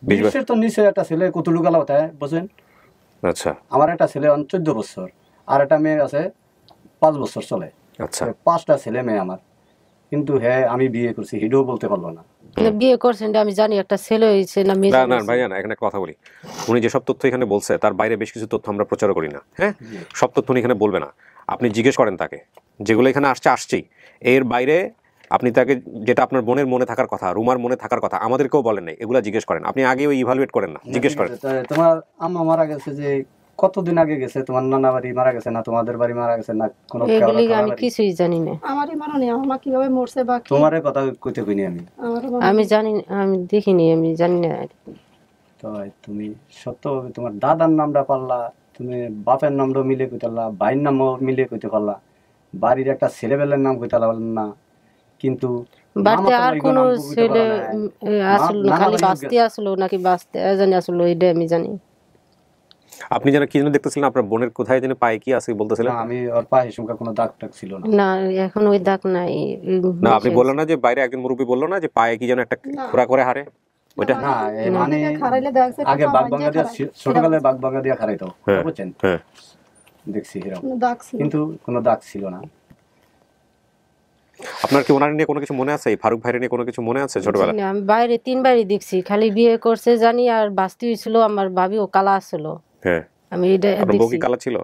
20 বছর তো নিচে একটা ছেলে কতটুকু আলাদা তাই বুঝেন? আচ্ছা, আমার একটা ছেলে 14 বছর আর একটা মেয়ে আছে 5 বছর চলে। আচ্ছা, 5টা ছেলে মেয়ে আমার, কিন্তু হ্যাঁ আমি বিয়ে করছি হিডও বলতে পারলো না। বিয়ে করছেন আমি জানি, একটা ছেলে হয়েছে না মেয়ে? না ভাইয়া না, এখানে কথা বলি। উনি যেসব তথ্য এখানে বলছে তার বাইরে বেশ কিছু তথ্য আমরা প্রচার করি না। হ্যাঁ, সব তথ্য উনি এখানে বলবে না। আপনি জিজ্ঞেস করেন তাকে, যেগুলো এখানে আসছেই, এর বাইরে আপনি তাকে যেটা আপনার বোনের মনে থাকার কথা, রুমার মনে থাকার কথা, আমাদেরকেও বলেন নাই, এগুলা জিজ্ঞেস করেন। আপনি আগে ওই ইভালুয়েট করেন না, জিজ্ঞেস করেন। তোমার আম্মা মারা গেছে যে কতদিন আগে গেছে? তোমার নানা বাড়ি মারা গেছে না তোমাদের বাড়ি মারা গেছে না? কোনো আমি কিছুই জানি না। আমারই মারা নেই, আমার মা কিভাবে মরছে বা তোমার কথা কইতে কইনি আমি জানি, আমি দেখিনি, আমি জানি না। তো তুমি সত্যভাবে তোমার দাদার নামটা পারলা, তুমি বাপের নামটা মিলে কইতালা, ভাইয়ের নামও মিলে কইতে পারলা, বাড়ির একটা ছেলেবেলার নাম কইতে পারলা না, কিন্তু বাড়িতে আর কোন ছেলে আসলো না, খালি বাস্তি আসলো নাকি বাস্তি জানি আসলো, এটা আমি জানি। আপনি যেন কি যেন দেখতেছিলেন আপনার বোনের কোথায় যেন পায়ে কি আছে বলতেছিলেন? আমি ওর পায়ে সংখ্যা কোনো দাগ টাগ ছিল না। না এখন ওই দাগ নাই। না আপনি বললেন না যে বাইরে একজন মুরব্বি বললো না যে পায়ে কি যেন একটা খোরা করে হারে? ওইটা না মানে আগে বাগবাঙ্গা দিয়া ছোটবেলায় বাগবাঙ্গা দিয়া খারাইতো, বুঝছেন? হ্যাঁ দেখছি এরকম, কিন্তু কোনো দাগ ছিল না। আপনার কি ওনার নিয়ে কোনো কিছু মনে আছে? ফারুক ভাইয়ের নিয়ে কোনো কিছু মনে আছে ছোটবেলায়? না আমি বাইরে 3 বারই দেখছি, খালি বিয়ে করছে জানি, আর বাস্তি হইছিল আমার ভাবি ও কালা ছিল। হ্যাঁ আমি এটা দেখছি। বউ কি কালা ছিল?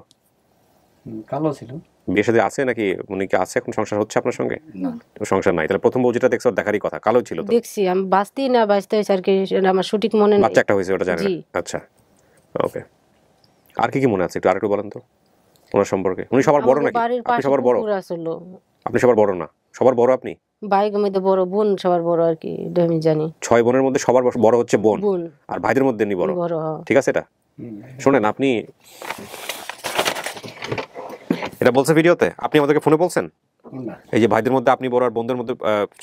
কালো ছিল। বিয়ে সাথে আছে নাকি? উনি কি আছে, এখন সংসার হচ্ছে আপনার সঙ্গে? না সংসার নাই। তাহলে প্রথম বউ যেটা দেখছো দেখারই কথা, কালো ছিল তো? দেখছি আমি বাস্তি না বাস্তি হইছে আর কি, আমার সঠিক মনে নেই। বাচ্চা একটা হইছে ওটা জানেন? আচ্ছা ওকে। আর কি কি মনে আছে একটু আরেকটু বলেন তো ওনার সম্পর্কে। উনি সবার বড় নাকি? আপনি সবার বড়? আপনি সবার বড় না? সবার বড় আপনি? ভাইয়ের মধ্যে বড়, বোন সবার বড় আর কি, এটা আমি জানি। 6 বোনের মধ্যে সবার বড় হচ্ছে বোন, আর ভাইদের মধ্যে নি বড়। ঠিক আছে, এটা শুনেন। আপনি এটা বলছে ভিডিওতে, আপনি আমাদেরকে ফোনে বলছেন এই যে ভাইদের মধ্যে আপনি বড় আর বোনদের মধ্যে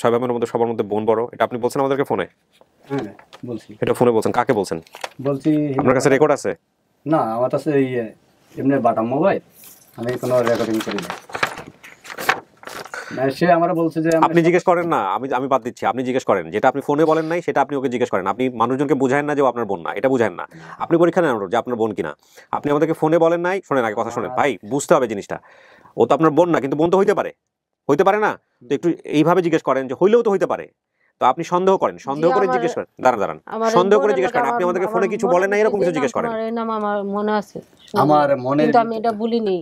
6 ভাইয়ের মধ্যে সবার মধ্যে বোন বড়, এটা আপনি বলছেন আমাদেরকে ফোনে? হ্যাঁ বলছি। এটা ফোনে বলছেন? কাকে বলছেন? বলছি আপনার কাছে রেকর্ড আছে? না আমার কাছে এমনি বাটাম মোবাইল, আমি কোনো রেকর্ডিং করি না। সে আমারে বলছে যে আপনি জিজ্ঞেস করেন না, আমি বাদ দিচ্ছি। আপনি জিজ্ঞেস করেন, যেটা আপনি ফোনে বলেন নাই সেটা আপনি ওকে জিজ্ঞেস করেন। আপনি মানুষজনকে বুঝায়েন না যে ও আপনার বোন না, এটা বুঝায়েন না। আপনি পরীক্ষা নেন যে আপনার বোন কিনা। আপনি আমাদেরকে ফোনে বলেন নাই। শোনেন আগে কথা শোনেন ভাই, বুঝতে হবে জিনিসটা। ও তো আপনার বোন না, কিন্তু বোন তো হইতে পারে না? তো একটু এইভাবে জিজ্ঞেস করেন যে হইলেও তো হইতে পারে। তো আপনি সন্দেহ করেন, সন্দেহ করে জিজ্ঞেস করেন। দাঁড়ান সন্দেহ করে জিজ্ঞেস করেন। আপনি আমাদেরকে ফোনে কিছু বলেন না, এরকম কিছু জিজ্ঞেস করেন। আমার মনে আছে, আমার মনে, কিন্তু আমি এটা বলিনি।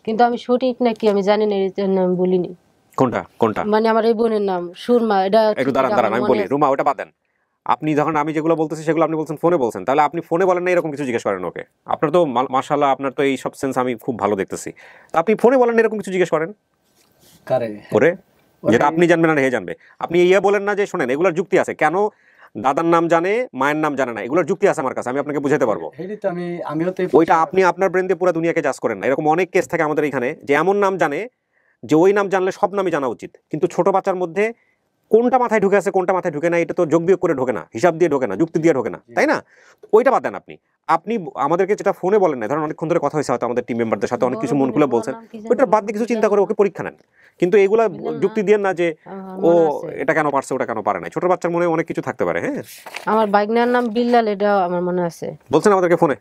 কিন্তু আমি সঠিক নাকি আমি জানি না, এই জন্য আমি বলিনি। কোনটা মানে আমার এই বোনের নাম সুরমা। এটা একটু দাঁড়ান আমি বলি। রুমা ওটা বাদ দেন। আপনি যখন আমি যেগুলো বলতেছি সেগুলো আপনি বলছেন ফোনে বলছেন, তাহলে আপনি ফোনে বলেন না এরকম কিছু জিজ্ঞেস করেন ওকে। আপনার তো মাশাআল্লাহ, আপনার তো এই সব সেন্স আমি খুব ভালো দেখতেছি। আপনি ফোনে বলেন না এরকম কিছু জিজ্ঞেস করেন কারে ওরে, যেটা আপনি জানবেন না হে জানবে। আপনি ইয়া বলেন না যে শোনেন এগুলোর যুক্তি আছে, কেন দাদার নাম জানে মায়ের নাম জানে না, এগুলোর যুক্তি আছে আমার কাছে, আমি আপনাকে বুঝাতে পারবো। ওইটা আপনি আপনার ব্রেন দিয়ে পুরো দুনিয়াকে জাজ করেন না। এরকম অনেক কেস থাকে আমাদের এখানে, যে এমন নাম জানে যে ওই নাম জানলে সব নামই জানা উচিত, কিন্তু ছোট বাচ্চার মধ্যে কোনটা মাথায় ঢুকে আছে কোনটা মাথায় ঢুকে না, এটা তো যোগ বিয়োগ করে ঢোকে না, হিসাব দিয়ে ঢোকে না, যুক্তি দিয়ে ঢোকে না, তাই না? ওইটা বাদ দেন। আপনি আমাদেরকে যেটা ফোনে বলেন না, ধরেন অনেকক্ষণ ধরে কথা হয়েছে হয়তো আমাদের টিম মেম্বারদের সাথে, অনেক কিছু মন খুলে বলছেন, ওইটার বাদ দিয়ে কিছু চিন্তা করে ওকে পরীক্ষা নেন। কিন্তু এগুলা যুক্তি দিয়ে না যে ও এটা কেন পারছে ওটা কেন পারে না। ছোট বাচ্চার মনে অনেক কিছু থাকতে পারে। হ্যাঁ, আমার বাইকনার নাম বিল্লাল, এটা আমার মনে আছে। বলছেন আমাদেরকে ফোনে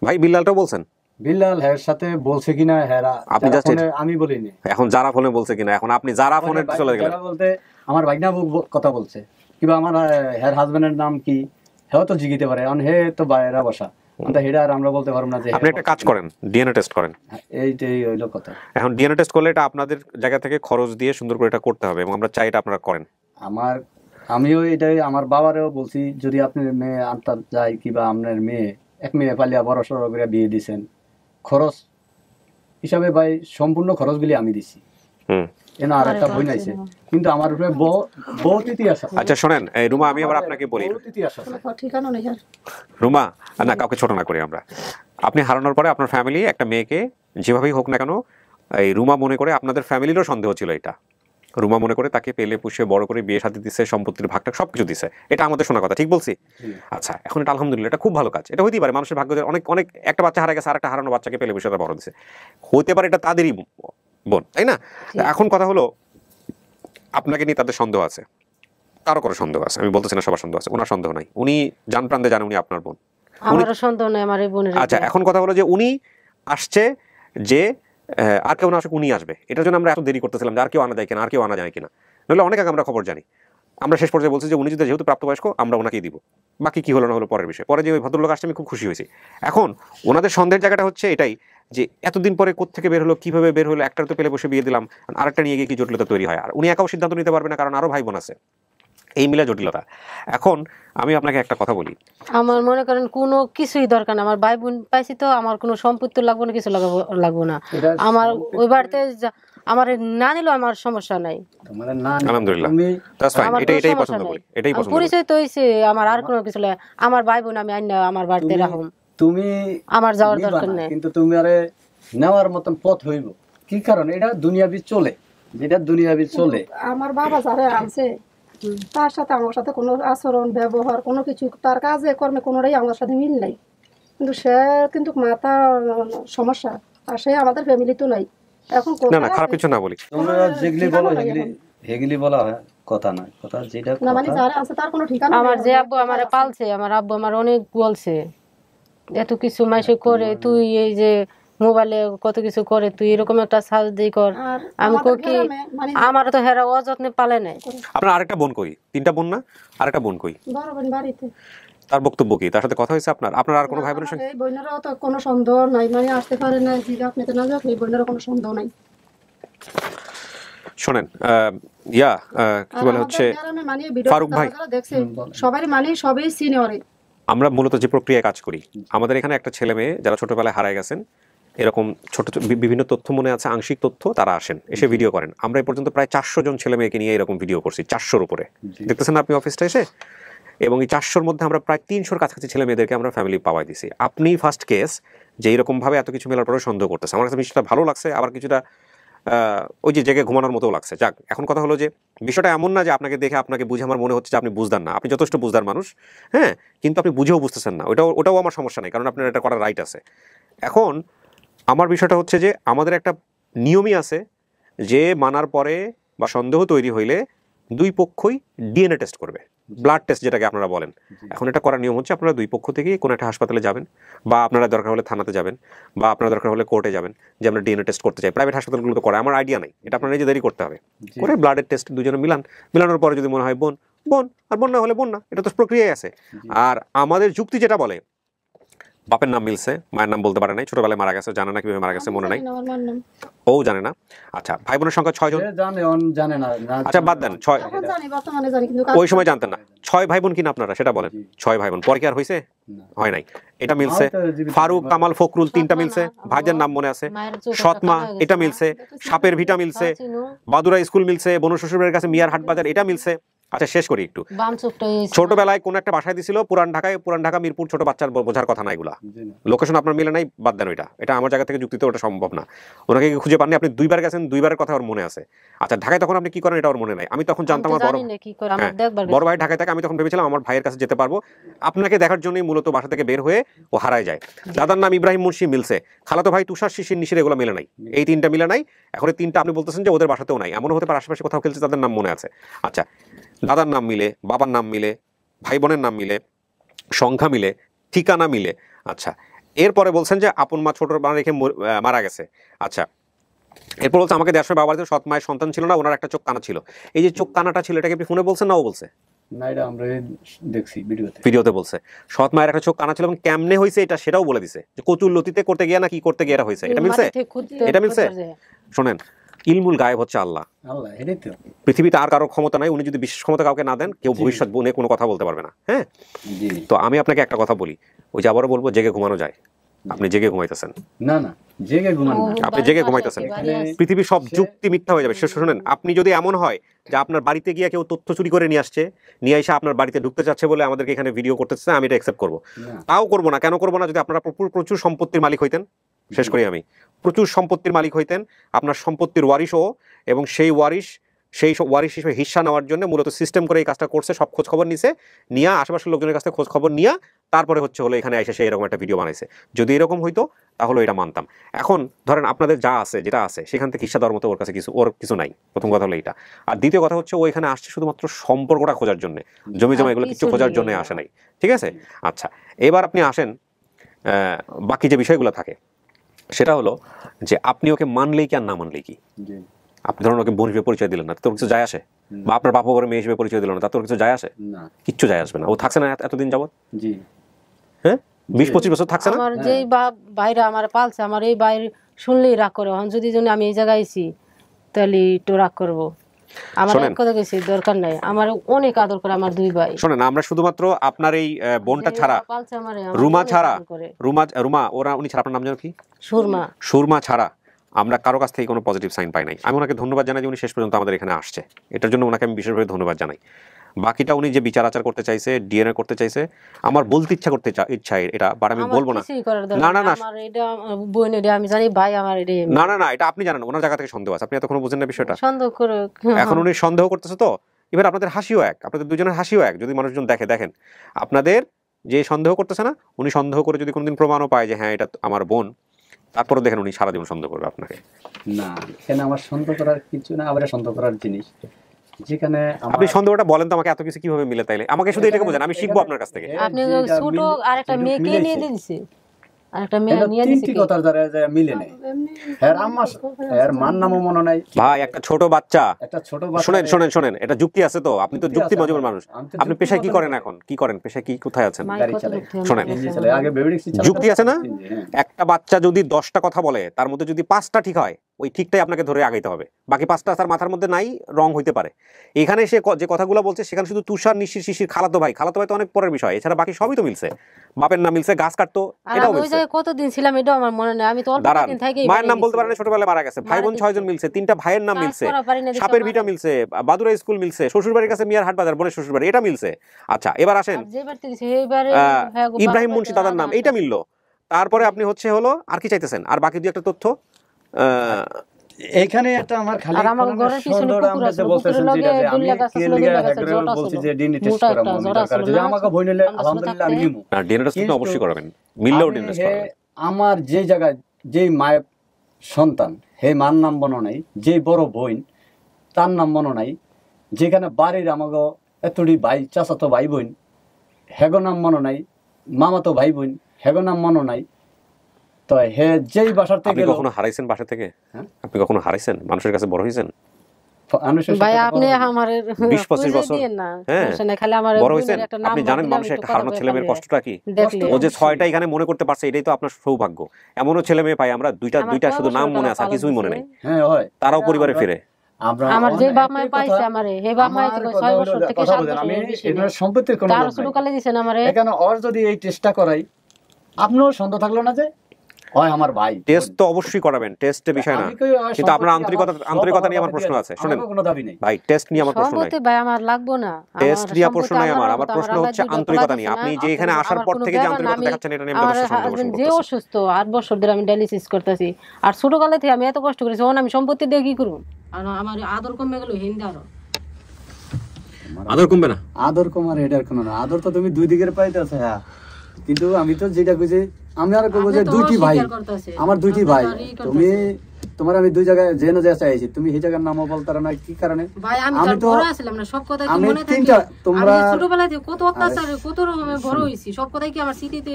ভাই, বিল্লালটাও বলছেন? বিল্লাল এর সাথে বলছে কিনা হেরা আপনি জাস্ট আমি বলিনি। এখন যারা ফোনে বলছে কিনা, এখন আপনি যারা ফোনে চলে গেলেন বলতে আমার ভাগনা কথা বলছে, কিবা আমার হের হাজবেন্ডের নাম কি হেও তো জিগিতে পারে, কারণ হে তো বাইরে বসা, হেডা আর আমরা বলতে পারবো না। যে আপনি একটা কাজ করেন, ডিএনএ টেস্ট করেন। এইটাই হইলো কথা। এখন ডিএনএ টেস্ট করলে এটা আপনাদের জায়গা থেকে খরচ দিয়ে সুন্দর করে এটা করতে হবে, এবং আমরা চাই এটা আপনারা করেন। আমিও এটাই আমার বাবারেও বলছি, যদি আপনার মেয়ে আনতে যায় কিবা আপনার মেয়ে এক মেয়ে পালিয়া বড় সড়ো করে বিয়ে দিছেন, খরচ হিসাবে ভাই সম্পূর্ণ খরচগুলি আমি দিছি। এনা আরেকটা বই নাইছে, কিন্তু আমার উপরে বহুত ইতিহাস আছে। আচ্ছা শোনেন রুমা, আমি আবার আপনাকে বলি, ইতিহাস আছে। ঠিকানা নেই আর রুমা, না কাউকে ছোট না করি আমরা। আপনি হারানোর পরে আপনার ফ্যামিলি একটা মেয়েকে যেভাবেই হোক না কেন, এই রুমা মনে করে, আপনাদের ফ্যামিলিরও সন্দেহ ছিল এটা, রুমা মনে করে তাকে পেলে পুষে বড় করে বিয়ে শাদী দিচ্ছে, সম্পত্তির ভাগটা সবকিছু দিচ্ছে, এটা আমাদের শোনা কথা, ঠিক বলছি? আচ্ছা এখন এটা আলহামদুলিল্লাহ এটা খুব ভালো কাজ, এটা হইতেই পারে, মানুষের ভাগ্য অনেক অনেক, একটা বাচ্চা হারা গেছে আর একটা হারানো বাচ্চাকে পেলে পুষে বড় দিচ্ছে, হতে পারে এটা তাদেরই বোন, তাই না? এখন কথা হলো আপনাকে নিয়ে তাদের সন্দেহ আছে, কারো কারো সন্দেহ আছে, আমি বলতেছি না সবার সন্দেহ আছে, ওনার সন্দেহ নাই, উনি জান প্রাণ দিয়ে জানেন উনি আপনার বোন, আমারও সন্দেহ নাই আমার এই বোনের। আচ্ছা এখন কথা হলো যে উনি আসছে যে আর কেউ না আসুক উনি আসবে, এটার জন্য আমরা এত দেরি করতেছিলাম যে আর কেউ আনা যায় কিনা, আর কেউ আনা যায় কিনা, নাহলে অনেক আগে আমরা খবর জানি। আমরা শেষ পর্যায়ে বলছি যে উনি যদি যেহেতু প্রাপ্তবয়স্ক আমরা ওনাকেই দিব, বাকি কি হলো না হলো পরের বিষয়। পরে যে ওই ভদ্রলোক আসছে আমি খুব খুশি হয়েছি। এখন ওনাদের সন্দেহের জায়গাটা হচ্ছে এটাই যে এতদিন পরে কোত্থেকে বের হলো, কিভাবে বের হলো, একটার তো পেলে বসে বিয়ে দিলাম, আরেকটা নিয়ে গিয়ে কি জটিলতা তৈরি হয়, আর উনি একাও সিদ্ধান্ত নিতে পারবে না কারণ আরো ভাই বোন আছে, এই মিলা জটিলতা। এখন আমি আপনাকে একটা কথা বলি, আমার মনে করেন কোনো কিছুই দরকার না, আমার ভাই বোন পাইছি তো, আমার কোনো সম্পত্তি লাগবে না, কিছু লাগবো না, আমার ওই বাড়িতে আমার না নিলেও আমার সমস্যা নাই, আলহামদুলিল্লাহ দ্যাটস ফাইন, এটাই পছন্দ করি, এটাই পছন্দ। পরিচয় তো হইছে আমার, আর কোনো কিছু লাগে, আমার ভাই বোন আমি আইনা আমার বাড়িতে রাখুম, তুমি আমার যাওয়ার দরকার নেই, কিন্তু তুমি আরে নেওয়ার মতন পথ হইব কি কারণ এটা দুনিয়াবি চলে, যেটা দুনিয়াবি চলে। আমার বাবা যারা আনছে তার সাথে আমার সাথে কোনো আচরণ ব্যবহার কোনো কিছু, তার কাজে কর্মে কোনোটাই আমার সাথে মিল নাই, কিন্তু সে কিন্তু মাথা সমস্যা, আর সে আমাদের ফ্যামিলি তো নাই। এখন না না খারাপ কিছু না বলি, তোমরা যেগুলি বলো হেগুলি বলা হয় কথা না, কথা যেটা না মানে যারা আছে তার কোনো ঠিকানা। আমার যে আব্বু আমারে পালছে, আমার আব্বু আমার অনেক বলছে এত কিছু মাসে করে, তুই এই যে মোবাইলে কত কিছু করে, তুই এরকম একটা সাজ দিয়ে কর, আমি কি আমার তো হেরা অযত্নে পালে নাই। আপনার আরেকটা বোন কই, তিনটা বোন না, আরেকটা বোন কই, বড় বোন বাড়িতে, তার বক্তব্য কি, তার সাথে কথা হয়েছে আপনার? আপনার আর কোনো ভাই বোনের সঙ্গে? এই বোনেরও তো কোনো সন্দেহ নাই, মানে আসতে পারে না, জিগা আপনিতে না যাক, এই বোনেরও কোনো সন্দেহ নাই। শোনেন কি বলে হচ্ছে ফারুক ভাই, দেখছে সবাই মানে সবাই সিনিয়রে, আমরা মূলত যে প্রক্রিয়ায় কাজ করি, আমাদের এখানে একটা ছেলে মেয়ে যারা ছোটবেলায় হারায় গেছেন, এরকম ছোট বিভিন্ন তথ্য মনে আছে, আংশিক তথ্য, তারা আসেন এসে ভিডিও করেন। আমরা এই পর্যন্ত প্রায় 400 জন ছেলে মেয়েকে নিয়ে এরকম ভিডিও করছি, 400-র উপরে, দেখতেছেন আপনি অফিসটা এসে, এবং এই 400-র মধ্যে আমরা প্রায় 300-র কাছাকাছি ছেলে মেয়েদেরকে আমরা ফ্যামিলি পাওয়াই দিছি। আপনি ফার্স্ট কেস যে এইরকম ভাবে এত কিছু মেলার পরে সন্দেহ করতেছে, আমার কাছে বিষয়টা ভালো লাগছে, আবার কিছুটা ওই যে জেগে ঘুমানোর মতো লাগছে। যাক, এখন কথা হলো যে বিষয়টা এমন না যে আপনাকে দেখে আপনাকে বুঝে আমার মনে হচ্ছে যে আপনি বুঝদার না, আপনি যথেষ্ট বুঝদার মানুষ, হ্যাঁ, কিন্তু আপনি বুঝেও বুঝতেছেন না, ওটাও আমার সমস্যা নেই, কারণ আপনার এটা করার রাইট আছে। এখন আমার বিষয়টা হচ্ছে যে আমাদের একটা নিয়মই আছে যে মানার পরে বা সন্দেহ তৈরি হইলে দুই পক্ষই ডিএনএ টেস্ট করবে, ব্লাড টেস্ট যেটাকে আপনারা বলেন। এখন এটা করার নিয়ম হচ্ছে আপনারা দুই পক্ষ থেকেই কোনো একটা হাসপাতালে যাবেন, বা আপনারা দরকার হলে থানাতে যাবেন, বা আপনারা দরকার হলে কোর্টে যাবেন যে আমরা ডিএনএ টেস্ট করতে চাই। প্রাইভেট হাসপাতালগুলো তো করে, আমার আইডিয়া নাই, এটা আপনারা নিজেদেরই করতে হবে, করে ব্লাডের টেস্ট দুজনে মিলানোর পরে যদি মনে হয় বোন বোন, আর বোন না হলে বোন না, এটা তো প্রক্রিয়ায় আছে। আর আমাদের যুক্তি যেটা বলে বাপের নাম মিলছে, মায়ের নাম বলতে পারে নাই, ছোটবেলায় মারা গেছে, জানে না কিভাবে মারা গেছে, মনে নাই, ও জানে না। আচ্ছা, ভাই বোনের সংখ্যা 6 জন, জানে না, আচ্ছা বাদ দেন, 6 ওই সময় জানতেন না, 6 ভাই বোন কিনা আপনারা সেটা বলেন, 6 ভাই বোন, পরে কি আর হয়েছে? হয় নাই, এটা মিলছে। ফারুক, কামাল, ফখরুল 3টা মিলছে, ভাইদের নাম মনে আছে, সৎমা এটা মিলছে, সাপের ভিটা মিলছে, বাদুরা স্কুল মিলছে, বনু শ্বশুরের কাছে মিয়ার হাট বাজার এটা মিলছে। আচ্ছা শেষ করি একটু, ছোটবেলায় কোন একটা বাসায় দিছিল পুরান ঢাকা মিরপুর, ছোট বাচ্চার বোঝার কথা না, এগুলা লোকেশন আপনার মিলে নাই, বাদ দেন, এটা আমার জায়গা থেকে যুক্তিতে ওটা সম্ভব না। ওনাকে খুঁজে পাননি, আপনি 2 বার গেছেন, 2বারের কথা ওর মনে আছে। আচ্ছা, ঢাকায় তখন আপনি কি করেন এটা ওর মনে নাই, আমি তখন জানতাম আমার বড় ভাই ঢাকায় থাকে, আমি তখন ভেবেছিলাম আমার ভাইয়ের কাছে যেতে পারবো, আপনাকে দেখার জন্যই মূলত বাসা থেকে বের হয়ে ও হারায় যায়। দাদার নাম ইব্রাহিম মুন্সি মিলছে, খালাতো ভাই তুষার, শিশির, নিশির, এগুলো মিলে নাই, এই 3টা মিলে নাই। এখন এই 3টা আপনি বলতেছেন যে ওদের বাসাতেও নাই, এমন হতে পারে আশেপাশে কোথাও খেলছে, তাদের নাম মনে আছে। আচ্ছা, দাদার নাম মিলে, বাবার নাম মিলে, ভাই বোনের নাম মিলে, সংখ্যা মিলে, ঠিকানা মিলে। আচ্ছা, এরপরে বলছেন যে আপন মা ছোট মা রেখে মারা গেছে। আচ্ছা, এরপর বলছে আমাকে দেড় সময় বাবার সৎ মায়ের সন্তান ছিল না, ওনার একটা চোখ কানা ছিল। এই যে চোখ কানাটা ছিল, এটাকে আপনি ফোনে বলছেন না ও বলছে? না, এটা আমরা দেখছি ভিডিওতে বলছে সৎ মায়ের একটা চোখ কানা ছিল, এবং কেমনে হয়েছে এটা সেটাও বলে দিছে, যে কচুর লতিতে করতে গিয়া না কি করতে গিয়ে হয়েছে। এটা মিলছে, এটা মিলছে। শোনেন, ইলমুল গায়েব হচ্ছে আল্লাহ, পৃথিবীতে আর কারোর ক্ষমতা নাই, উনি যদি বিশেষ ক্ষমতা কাউকে না দেন, কেউ ভবিষ্যৎ বনে কোনো কথা বলতে পারবে না। হ্যাঁ, তো আমি আপনাকে একটা কথা বলি, ওই যে আবারও বলবো, জেগে ঘুমানো যায়, আপনি জেগে ঘুমাইতেছেন। না না, জেগে ঘুমান না, আপনি জেগে ঘুমাইতেছেন। পৃথিবীর সব যুক্তি মিথ্যা হয়ে যাবে। শুনুন, আপনি যদি এমন হয় যে আপনার বাড়িতে গিয়ে কেউ তথ্য চুরি করে নিয়ে আসছে, নিয়ে এসে আপনার বাড়িতে ঢুকতে চাচ্ছে বলে আমাদেরকে এখানে ভিডিও করতেছে, আমি এটা অ্যাকসেপ্ট করবো। তাও করবো না। কেন করবো না? যদি আপনারা প্রচুর সম্পত্তির মালিক হইতেন, শেষ করি আমি, প্রচুর সম্পত্তির মালিক হইতেন, আপনার সম্পত্তির ওয়ারিশও, এবং সেই ওয়ারিশ হিসেবে হিস্সা নেওয়ার জন্য মূলত সিস্টেম করে এই কাজটা করছে, সব খোঁজ খবর নিছে, নিয়ে আশেপাশের লোকজনের কাছ থেকে খোঁজ খবর নিয়ে তারপরে হলো এখানে এসে সেই এরকম একটা ভিডিও বানাইছে। যদি এরকম হইতো তাহলে এটা মানতাম। এখন ধরেন আপনাদের যা আছে, যেটা আছে সেখান থেকে হিস্সা দেওয়ার মতো ওর কিছু নাই। প্রথম কথা হলো এইটা। আর দ্বিতীয় কথা হচ্ছে ও এখানে আসছে শুধুমাত্র সম্পর্কটা খোঁজার জন্য, জমি জমা এগুলো কিছু খোঁজার জন্য আসে নাই। ঠিক আছে? আচ্ছা, এবার আপনি আসেন বাকি যে বিষয়গুলো থাকে, সেটা হলো যে আপনি ওকে মানলেই কি আর না মানলেই কি। আপনি ধরুন ওকে বোন হিসেবে পরিচয় দিলেন না, তোর কিছু যায় আসে? বা আপনার বাবা বড় মেয়ে হিসেবে পরিচয় দিল না, তার তোর কিছু যায় আসে? কিচ্ছু যায় আসবে না। ও থাকছে না এতদিন যাবত, হ্যাঁ 20-25 বছর থাকছে না। আমার যেই বাইরে আমার পালছে, আমার এই বাইরে শুনলেই রাগ করে। যদি আমি এই জায়গায় আইছি তাহলে একটু রাগ করবো। আমার এক কথা কইছি, দরকার নাই, আমার অনেক আদর করে আমার দুই ভাই। শোনেন, আমরা শুধুমাত্র আপনার এই বোনটা ছাড়া, রুমা ছাড়া, রুমা ওরা উনি ছাড়া, আপনার নাম জানো কি? সুরমা ছাড়া আমরা কারো কাছ থেকে কোনো পজিটিভ সাইন পাই নাই। আমি ওনাকে ধন্যবাদ জানাই যে উনি শেষ পর্যন্ত আমাদের এখানে আসছে, এটার জন্য ওনাকে আমি বিশেষভাবে ধন্যবাদ জানাই। বাকিটা উনি যে বিচার আচার করতে চাইছে, ডিএনএ করতে চাইছে, আমার বলতে ইচ্ছা এটা, বাট আমি বলবো না। না না না, আমি জানি ভাই আমার না না না, এটা আপনি জানেন, ওনার জায়গা থেকে সন্দেহ আছে, আপনি এতক্ষণ বুঝেন না বিষয়টা। এখন উনি সন্দেহ করতেছে তো, এবার আপনাদের হাসিও এক, আপনাদের দুজনের হাসিও এক। যদি মানুষজন দেখেন আপনাদের যে সন্দেহ করতেছে না, উনি সন্দেহ করে যদি কোনোদিন প্রমাণও পায় যে হ্যাঁ এটা আমার বোন, তারপরে দেখেন উনি সারা জীবন সন্দেহ করবে আপনাকে। না, এখানে আমার সন্দেহ করার কিছু না, আবার সন্দেহ করার জিনিস যেখানে আপনি সন্দেহটা বলেন তো আমাকে, এত কিছু কিভাবে মিলে তাইলে আমাকে শুধু এটাকে বোঝান, আমি শিখবো আপনার কাছ থেকে। আপনি ছোট আরেকটা মেয়েকে নিয়ে দিয়েছে, আরেকটা মেয়ে নিয়ে দিয়েছে, তিনটি কথার দ্বারা মিলে নেই। এর মান নামও মনে নাই ভাই, একটা ছোট বাচ্চা। শুনেন, এটা যুক্তি আছে তো, আপনি তো যুক্তি মজবুর মানুষ। আপনি পেশায় কি করেন এখন? কি করেন পেশায়? কি কোথায় আছেন? শুনেন, যুক্তি আছে না? একটা বাচ্চা যদি 10টা কথা বলে, তার মধ্যে যদি 5টা ঠিক হয়, ওই ঠিকটাই আপনাকে ধরে আগাইতে হবে। বাকি 5টা তার মাথার মধ্যে নাই, রং হইতে পারে। এখানে সে যে কথাগুলো বলছে, সেখানে শুধু তুষার, নিশির, শিশির, খালাতো ভাই তো অনেক পরের বিষয়। এছাড়া বাকি সবই তো মিলছে। বাপের নাম মিলছে, গাছ কাটতো, এটাও মিলছে। কতদিন ছিলাম এটা আমার মনে নেই, আমি তো অল্প দিন থাকি। মায়ের নাম বলতে পারেন, ছোটবেলায় মারা গেছে। ভাই বোন 6 জন মিলছে, 3টা ভাইয়ের নাম মিলছে, সাপের ভিটা মিলছে, বাদুরা স্কুল মিলছে, শ্বশুর বাড়ির কাছে মিয়ার হাট বাজার, বোনের শ্বশুর বাড়ি, এটা মিলছে। আচ্ছা, এবার আসেন ইব্রাহিম মুন্সি দাদার নাম, এইটা মিললো। তারপরে আপনি হলো আর কি চাইতেছেন? আর বাকি দুই একটা তথ্য এখানে একটা আমার খালি আমার ঘরের পিছনে পুকুর আছে, বলতেছেন যেটা যে আমি বলছি যে ডিএনএ টেস্ট করা মনে দরকার, যদি আমাকে বই নিলে আলহামদুলিল্লাহ আমি নিমু। না, ডিএনএ টেস্ট তো অবশ্যই করাবেন, মিললেও ডিএনএ টেস্ট করাবেন। আমার যে জায়গায় যেই মায়ের সন্তান, হে মার নাম মনে নাই, যেই বড় বোন তার নাম মনে নাই, যেখানে বাড়ির আমাকে এতটি ভাই, চাচাতো ভাই বোন, হেগো নাম মনে নাই, মামাতো ভাই বোন, হেগো নাম মনে নাই। তো হে যেই বাসার থেকে কখনো হারাইছেন, বাসা থেকে আপনি কখনো হারাইছেন? মানুষের কাছে বড় হইছেন ভাই? আপনি আমারে 20-25 বছর খালি আমার বড় হইছেন, আপনি জানেন মানুষের একটা হারানো ছেলে মেয়ের কষ্টটা কি? ও যে 6টা এখানে মনে করতে পারছে, এটাই তো আপনার সৌভাগ্য। এমনও ছেলে মেয়ে পাই আমরা, দুইটা শুধু নাম মনে আছে, কিছুই মনে নাই। হ্যাঁ হয়, তারাও পরিবারে ফিরে। আমার যে বাপ মা পাইছে আমারে, হে বাপ মা 6 বছর থেকে 7 বছর আমি এর সম্পত্তির কোনো তার শুরু কালে দিবেন আমারে। এখানে ওর যদি এই টেস্টটা করাই, আপনার সন্দেহ থাকলো না যে হয় আমার ভাই? টেস্ট তো অবশ্যই করাবেন, টেস্টে বিষয় না, কিন্তু আপনার আন্তরিকতা নিয়ে আমার প্রশ্ন আছে। শুনেন ভাই, টেস্ট নিয়ে আমার প্রশ্ন নাই ভাই, আমার লাগবে না টেস্ট নিয়ে প্রশ্ন নাই আমার প্রশ্ন হচ্ছে আন্তরিকতা নিয়ে। আপনি যে এখানে আসার পর থেকে যে আন্তরিকতা দেখাচ্ছেন, এটা নিয়ে আমি যথেষ্ট সন্দেহ করছি। যে অসুস্থ 8 বছর ধরে আমি ডায়ালিসিস করতেছি, আর ছোট কালে থেকে আমি এত কষ্ট করেছি, ওন আমি সম্পত্তি দিয়ে কি করব? আর আমার আদর কমে গেল, হিন্দা আদর কমবে না, আদর কমার এটার কোনো না। আদর তো তুমি দুই দিকের পাইতেছ। হ্যাঁ, কিন্তু আমি তো যেটা কইছি, আমি আর কইব যে দুইটি ভাই, আমার দুইটি ভাই, তুমি তোমার আমি দুই জায়গায় জেনে যা চাইছি, তুমি এই জায়গার নামও বলতার না, কি কারণে? ভাই আমি তো বড় ছিলাম না, সব কথা কি মনে থাকে? তোমরা ছোটবেলা থেকে কত অত্যাচার, কত রকমের বড় হইছি, সব কথাই কি আমার স্মৃতিতে?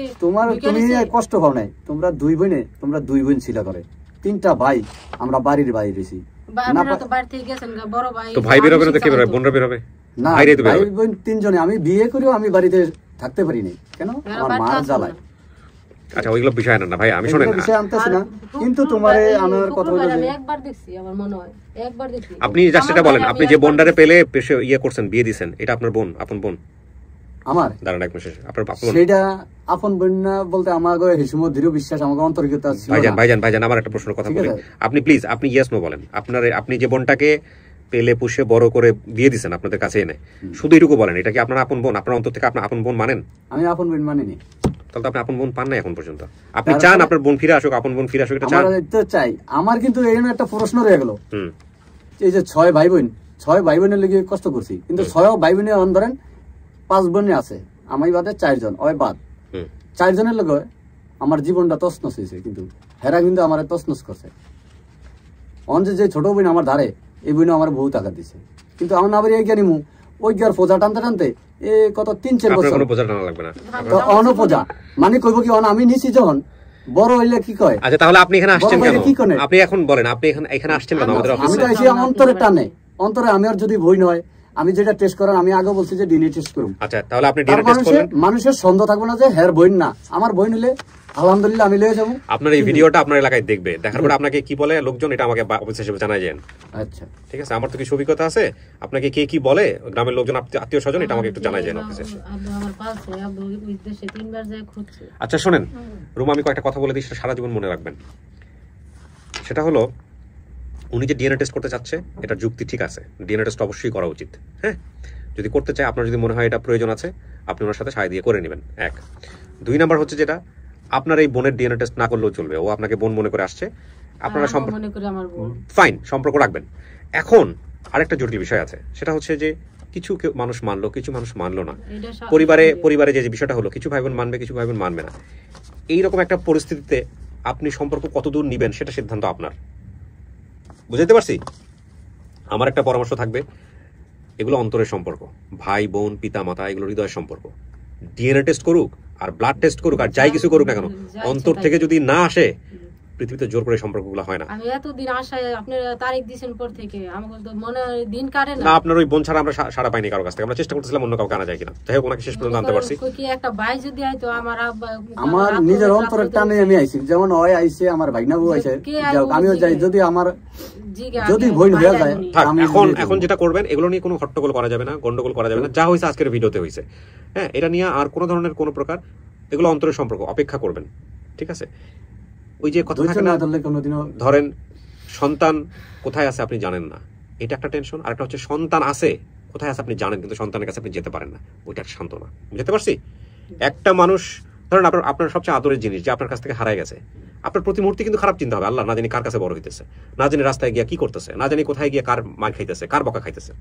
তুমি কষ্ট পাও নাই? তোমরা দুই বোন ছিল করে, 3টা ভাই, আমরা বাড়ির বাইরে রইছি। আপনারা তো বাড়ি থেকে গেছেন, বড় ভাই তো ভাই বের হবে না তো কে বের হবে? বোনরা বের হবে না? ভাই বোন 3 জনে। আমি বিয়ে করেও আমি বাড়িতে থাকতে পারি নাই, কেন? আমার মার জ্বালায়। আচ্ছা, ওইগুলো বিষয় না ভাই, আমি শুনেন বিষয় আনতেছি না, কিন্তু তোমারে আমার কথা হলো যে একবার দেখছি, আমার মনে হয় একবার দেখছি। আপনি জাস্ট এটা বলেন, আপনি যে বোনডারে পেলে পেশে করছেন, বিয়ে দিবেন, এটা আপনার বোন, আপন বোন? আমার দাঁড়ান এক মিনিট, আপনার সেটা আপন বোন না বলতে আমাকে হিসুম দৃঢ় বিশ্বাস, আমাকে অন্তর্গতা ছিল। ভাইজান আমার একটা প্রশ্ন কথা বলেন আপনি, প্লিজ আপনি ইয়েস নো বলেন। আপনি যে বোনটাকে পেলে পুষে বড় করে দিয়ে দিচ্ছেন আপনাদের কাছে এনে, শুধু এটুকু বলেন, এটা কি আপনার আপন বোন? আপনার অন্তর থেকে আপনার আপন বোন মানেন? আমি আপন বোন মানিনি। তাহলে তো আপনি আপন বোন পান না এখন পর্যন্ত। আপনি চান আপনার বোন ফিরে আসুক, আপন বোন ফিরে আসুক, এটা চান? তো চাই। আমার কিন্তু এই একটা প্রশ্ন রয়ে গেল, এই যে 6 ভাই বোনের লেগে কষ্ট করছি, কিন্তু 6 ভাই বোনের ধরেন 5 বোনে আছে, আমি বাদে 4 জন, ওই বাদ 4 জনের লগে আমার জীবনটা তছনছ হয়েছে, কিন্তু হেরা কিন্তু আমার তছনছ করছে। অঞ্জে যে ছোট বোন আমার ধারে, এই বোন আমার বহু টাকা দিছে, কিন্তু আমার না বাড়ি নিমু ওই গিয়ার পোজা টানতে টানতে এ কত 3-4 বছর অনপোজা মানে কইব কি আমি নিছি যখন বড় হইলে কি কয়। আচ্ছা তাহলে আপনি এখানে আসছেন কেন? আপনি এখন বলেন আপনি এখানে আসছেন কেন আমাদের অফিসে? আমি তো এসে অন্তরে টানে, অন্তরে আমি আর যদি বই নয়, আমি যেটা টেস্ট করার আমি আগে বলছি যে ডিএনএ টেস্ট করুন। আচ্ছা তাহলে আপনি ডিএনএ টেস্ট করলেন, মানুষের সন্দেহ থাকবে না যে হের বই না, আমার বই নিলে আলহামদুলিল্লাহ আমি লয়ে যাব। আপনার এই ভিডিওটা আপনার এলাকায় দেখবে, দেখার পরে আপনাকে কি বলে লোকজন, এটা আমাকে অফিস হিসেবে জানাই যান। আচ্ছা ঠিক আছে, আমার তো কিছু অভিজ্ঞতা আছে, আপনাকে কে কি বলে গ্রামের লোকজন, আত্মীয় স্বজন, এটা আমাকে একটু জানাই যান অফিসে। আচ্ছা শোনেন রুমা, আমি কয়েকটা কথা বলে দিই, সেটা সারা জীবন মনে রাখবেন। সেটা হলো, উনি যে ডিএনএ টেস্ট করতে চাচ্ছে, এটা যুক্তি ঠিক আছে, ডিএনএ টেস্ট অবশ্যই করা উচিত। হ্যাঁ, যদি করতে চায়, আপনার যদি মনে হয় এটা প্রয়োজন আছে, আপনি ওনার সাথে সায় দিয়ে করে নেবেন। 1 2 নাম্বার হচ্ছে যেটা, আপনার এই বোনের ডিএনএ টেস্ট না করলেও চলবে, ও আপনাকে বোন মনে করে আসছে, আপনারা ফাইন সম্পর্ক রাখবেন। এখন আরেকটা জটিল বিষয় আছে, সেটা হচ্ছে যে কিছু মানুষ মানলো, কিছু মানুষ মানলো না। পরিবারে যে বিষয়টা হলো, কিছু ভাই বোন মানবে, কিছু ভাই বোন মানবে না। এইরকম একটা পরিস্থিতিতে আপনি সম্পর্ক কতদূর নিবেন সেটা সিদ্ধান্ত আপনার। বুঝতে পারছি? আমার একটা পরামর্শ থাকবে, এগুলো অন্তরের সম্পর্ক, ভাই বোন পিতা মাতা, এগুলো হৃদয়ের সম্পর্ক। ডিএনএ টেস্ট করুক আর ব্লাড টেস্ট করুক আর যাই কিছু করুক না কেন, অন্তর থেকে যদি না আসে, পৃথিবীতে জোর করে সম্পর্কগুলো হয় না। আমি এতদিন আশায় আপনার তারিখ দিয়েছেন পর থেকে আমার তো মনে দিন কাটে না। আপনার ওই বোন ছাড়া আমরা সারা পাইনি কারো কাছ থেকে, আমরা চেষ্টা করতেছিলাম অন্য কাউকে আনা যায় কিনা, যাই হোক ওনাকে শেষ পর্যন্ত আনতে পারছি। কি একটা ভাই যদি আইতো, আমার নিজের অন্তরের টানে আমি আইছি, যেমন ওই আইছে আমার ভাগনা বউ আইছে, আমিও যাই, যদি আমার যদি ভয় হয়ে যায়। এখন যেটা করবেন, এগুলো নিয়ে কোনো হট্টগোল করা যাবে না, গন্ডগোল করা যাবে না, যা হয়েছে আজকের ভিডিওতে হয়েছে। হ্যাঁ, এটা নিয়ে আর কোনো ধরনের কোনো প্রকার, এগুলো অন্তরের সম্পর্ক, অপেক্ষা করবেন, ঠিক আছে? ওই যে কথা থাকে না, ধরেন সন্তান কোথায় আছে আপনি জানেন না, এটা একটা টেনশন। আর একটা হচ্ছে সন্তান আছে কোথায় আছে আপনি জানেন, কিন্তু সন্তানের কাছে আপনি যেতে পারেন না, ওইটা একটা সান্ত্বনা। বুঝতে পারছি? একটা মানুষ ধরেন আপনার সবচেয়ে আদরের জিনিস যে আপনার কাছ থেকে হারায় গেছে, আপনার প্রতি মুহূর্তে কিন্তু খারাপ চিন্তা হবে, আল্লাহ না জানি কার কাছে বড় হইতেছে, না জানি রাস্তায় গিয়া কি করতেছে, না জানি কোথায় গিয়ে কার মার খাইতেছে, কার বকা খাইতেছে।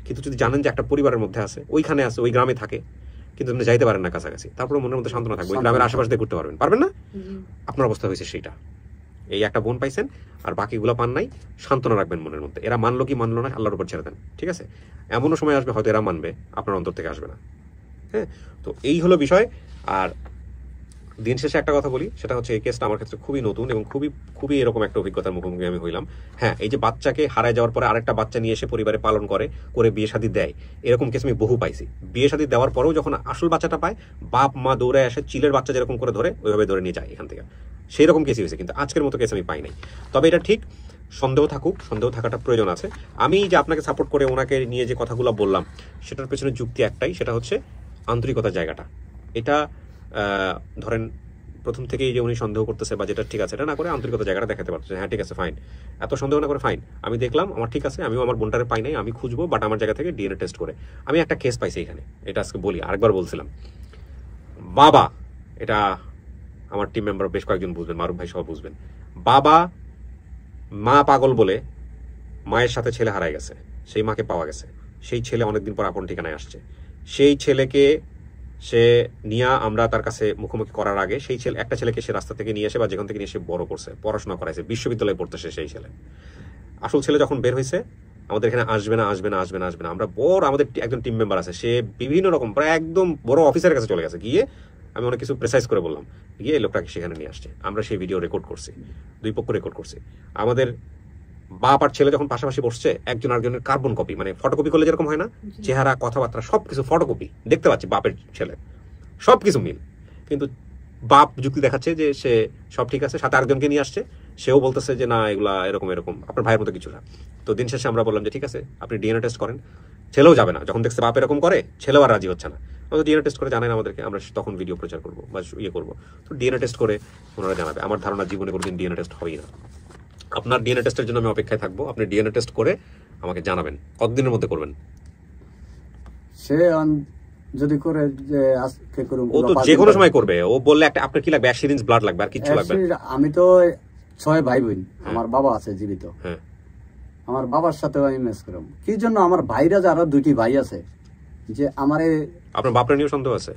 কিন্তু যদি জানেন যে একটা পরিবারের মধ্যে আছে, ওইখানে আছে, ওই গ্রামে থাকে, কিন্তু আপনি যাইতে পারেন না কাছাকাছি, তারপরে মনের মধ্যে সান্ত্বনা থাকবে, গ্রামের আশেপাশে দিয়ে ঘুরতে পারবেন না? আপনার অবস্থা হয়েছে সেইটা। এই একটা বোন পাইছেন আর বাকিগুলো পান নাই, সান্ত্বনা রাখবেন মনের মধ্যে। এরা মানলো কি মানলো না, আল্লাহর উপর ছেড়ে দেন, ঠিক আছে? এমনও সময় আসবে হয়তো এরা মানবে, আপনার অন্তর থেকে আসবে না। হ্যাঁ, তো এই হলো বিষয়। আর দিন শেষে একটা কথা বলি, সেটা হচ্ছে এই কেসটা আমার ক্ষেত্রে খুবই নতুন এবং খুবই এরকম একটা অভিজ্ঞতার মুখোমুখি আমি হইলাম। হ্যাঁ, এই যে বাচ্চাকে হারায় যাওয়ার পরে আরেকটা বাচ্চা নিয়ে এসে পরিবারে পালন করে বিয়ে শাদী দেয়, এরকম কেস আমি বহু পাইছি। বিয়ে শাদী দেওয়ার পরেও যখন আসল বাচ্চাটা পায়, বাপ মা দৌড়ে আসে, চিলের বাচ্চা যেরকম করে ধরে ওইভাবে ধরে নিয়ে যায় এখান থেকে, সেই রকম কেসই হয়েছে। কিন্তু আজকের মতো কেস আমি পাই নাই। তবে এটা ঠিক, সন্দেহ থাকুক, সন্দেহ থাকাটা প্রয়োজন আছে। আমি যে আপনাকে সাপোর্ট করে ওনাকে নিয়ে যে কথাগুলো বললাম, সেটার পেছনে যুক্তি একটাই, সেটা হচ্ছে আন্তরিকতার জায়গাটা। এটা ধরেন প্রথম থেকেই যে উনি সন্দেহ করতেছে বা যেটা ঠিক আছে, এটা না করে আন্তরিকতা জায়গাটা দেখাতে পারতেছে, হ্যাঁ ঠিক আছে ফাইন, এত সন্দেহ না করে ফাইন, আমি দেখলাম আমার ঠিক আছে, আমিও আমার বোনটারে পাই নাই, আমি খুঁজবো, বাট আমার জায়গা থেকে ডিএনএ টেস্ট করে। আমি একটা কেস পাইছি এখানে, এটা আজকে বলি, আরেকবার বলছিলাম। বাবা, এটা আমার টিম মেম্বার বেশ কয়েকজন বুঝবেন, মারুফ ভাই সহ বুঝবেন। বাবা মা পাগল বলে মায়ের সাথে ছেলে হারায় গেছে, সেই মাকে পাওয়া গেছে, সেই ছেলে অনেকদিন পর আপন ঠিকানায় আসছে। সেই ছেলেকে সে নিয়ে আমরা তার কাছে মুখোমুখি করার আগে, সেই একটা ছেলেকে সে রাস্তা থেকে নিয়ে এসে বা যেখান থেকে নিয়ে এসে বড় করছে, পড়াশোনা করাইছে, বিশ্ববিদ্যালয়ে পড়তেছে সেই ছেলে। আসল ছেলে যখন বের হয়েছে, আমাদের এখানে আসবে না আসবে না আসবে না আসবে না, আমরা বড়, আমাদের একজন টিম মেম্বার আছে, সে বিভিন্ন রকম প্রায় একদম বড় অফিসারের কাছে চলে গেছে, গিয়ে আমি অনেক কিছু প্রেসাইজ করে বললাম, গিয়ে এই লোকটাকে সেখানে নিয়ে আসছে। আমরা সেই ভিডিও রেকর্ড করছি, দুই পক্ষ রেকর্ড করছি। আমাদের বাপ আর ছেলে যখন পাশাপাশি বসছে, একজন আরেকজনের কার্বন কপি, মানে ফটোকপি করলে যেরকম হয় না, চেহারা কথাবার্তা সবকিছু ফটোকপি দেখতে পাচ্ছি, বাপের ছেলে সবকিছু মিল। কিন্তু বাপ যুক্তি দেখাচ্ছে যে সে সব ঠিক আছে, সাথে আরেকজনকে নিয়ে আসছে, সেও বলতেছে যে না এগুলা এরকম এরকম আপনার ভাইয়ের মতো কিছু না। তো দিন শেষে আমরা বললাম যে ঠিক আছে আপনি ডিএনএ টেস্ট করেন। ছেলেও যাবে না, যখন দেখছে বাপ এরকম করে, ছেলেও আর রাজি হচ্ছে না। ডিএনএ টেস্ট করে জানান আমাদেরকে, আমরা তখন ভিডিও প্রচার করবো বা ইয়ে করবো। তো ডিএনএ টেস্ট করে ওনারা জানাবে। আমার ধারণা জীবনে কোনোদিন ডিএনএ টেস্ট হবেই না। আপনার ডিএনএ টেস্টের জন্য আমি অপেক্ষায় থাকবো। আপনি ডিএনএ টেস্ট করে আমাকে জানাবেন কতদিনের মধ্যে করবেন। সে যদি করে যে আজকে করুন, ও তো যে কোনো সময় করবে। ও বললে একটা আপনার কি লাগবে? 1 সিরিঞ্জ ব্লাড লাগবে, আর কিছু লাগবে? আমি তো 6 ভাই বোন, আমার বাবা আছে জীবিত। হ্যাঁ, আমার বাবার সাথে আমি মেস করব। কি জন্য আমার ভাইরা যারা 2টি ভাই আছে, যে আমারে আপনার বাপরে নিয়ে সন্দেহ আছে?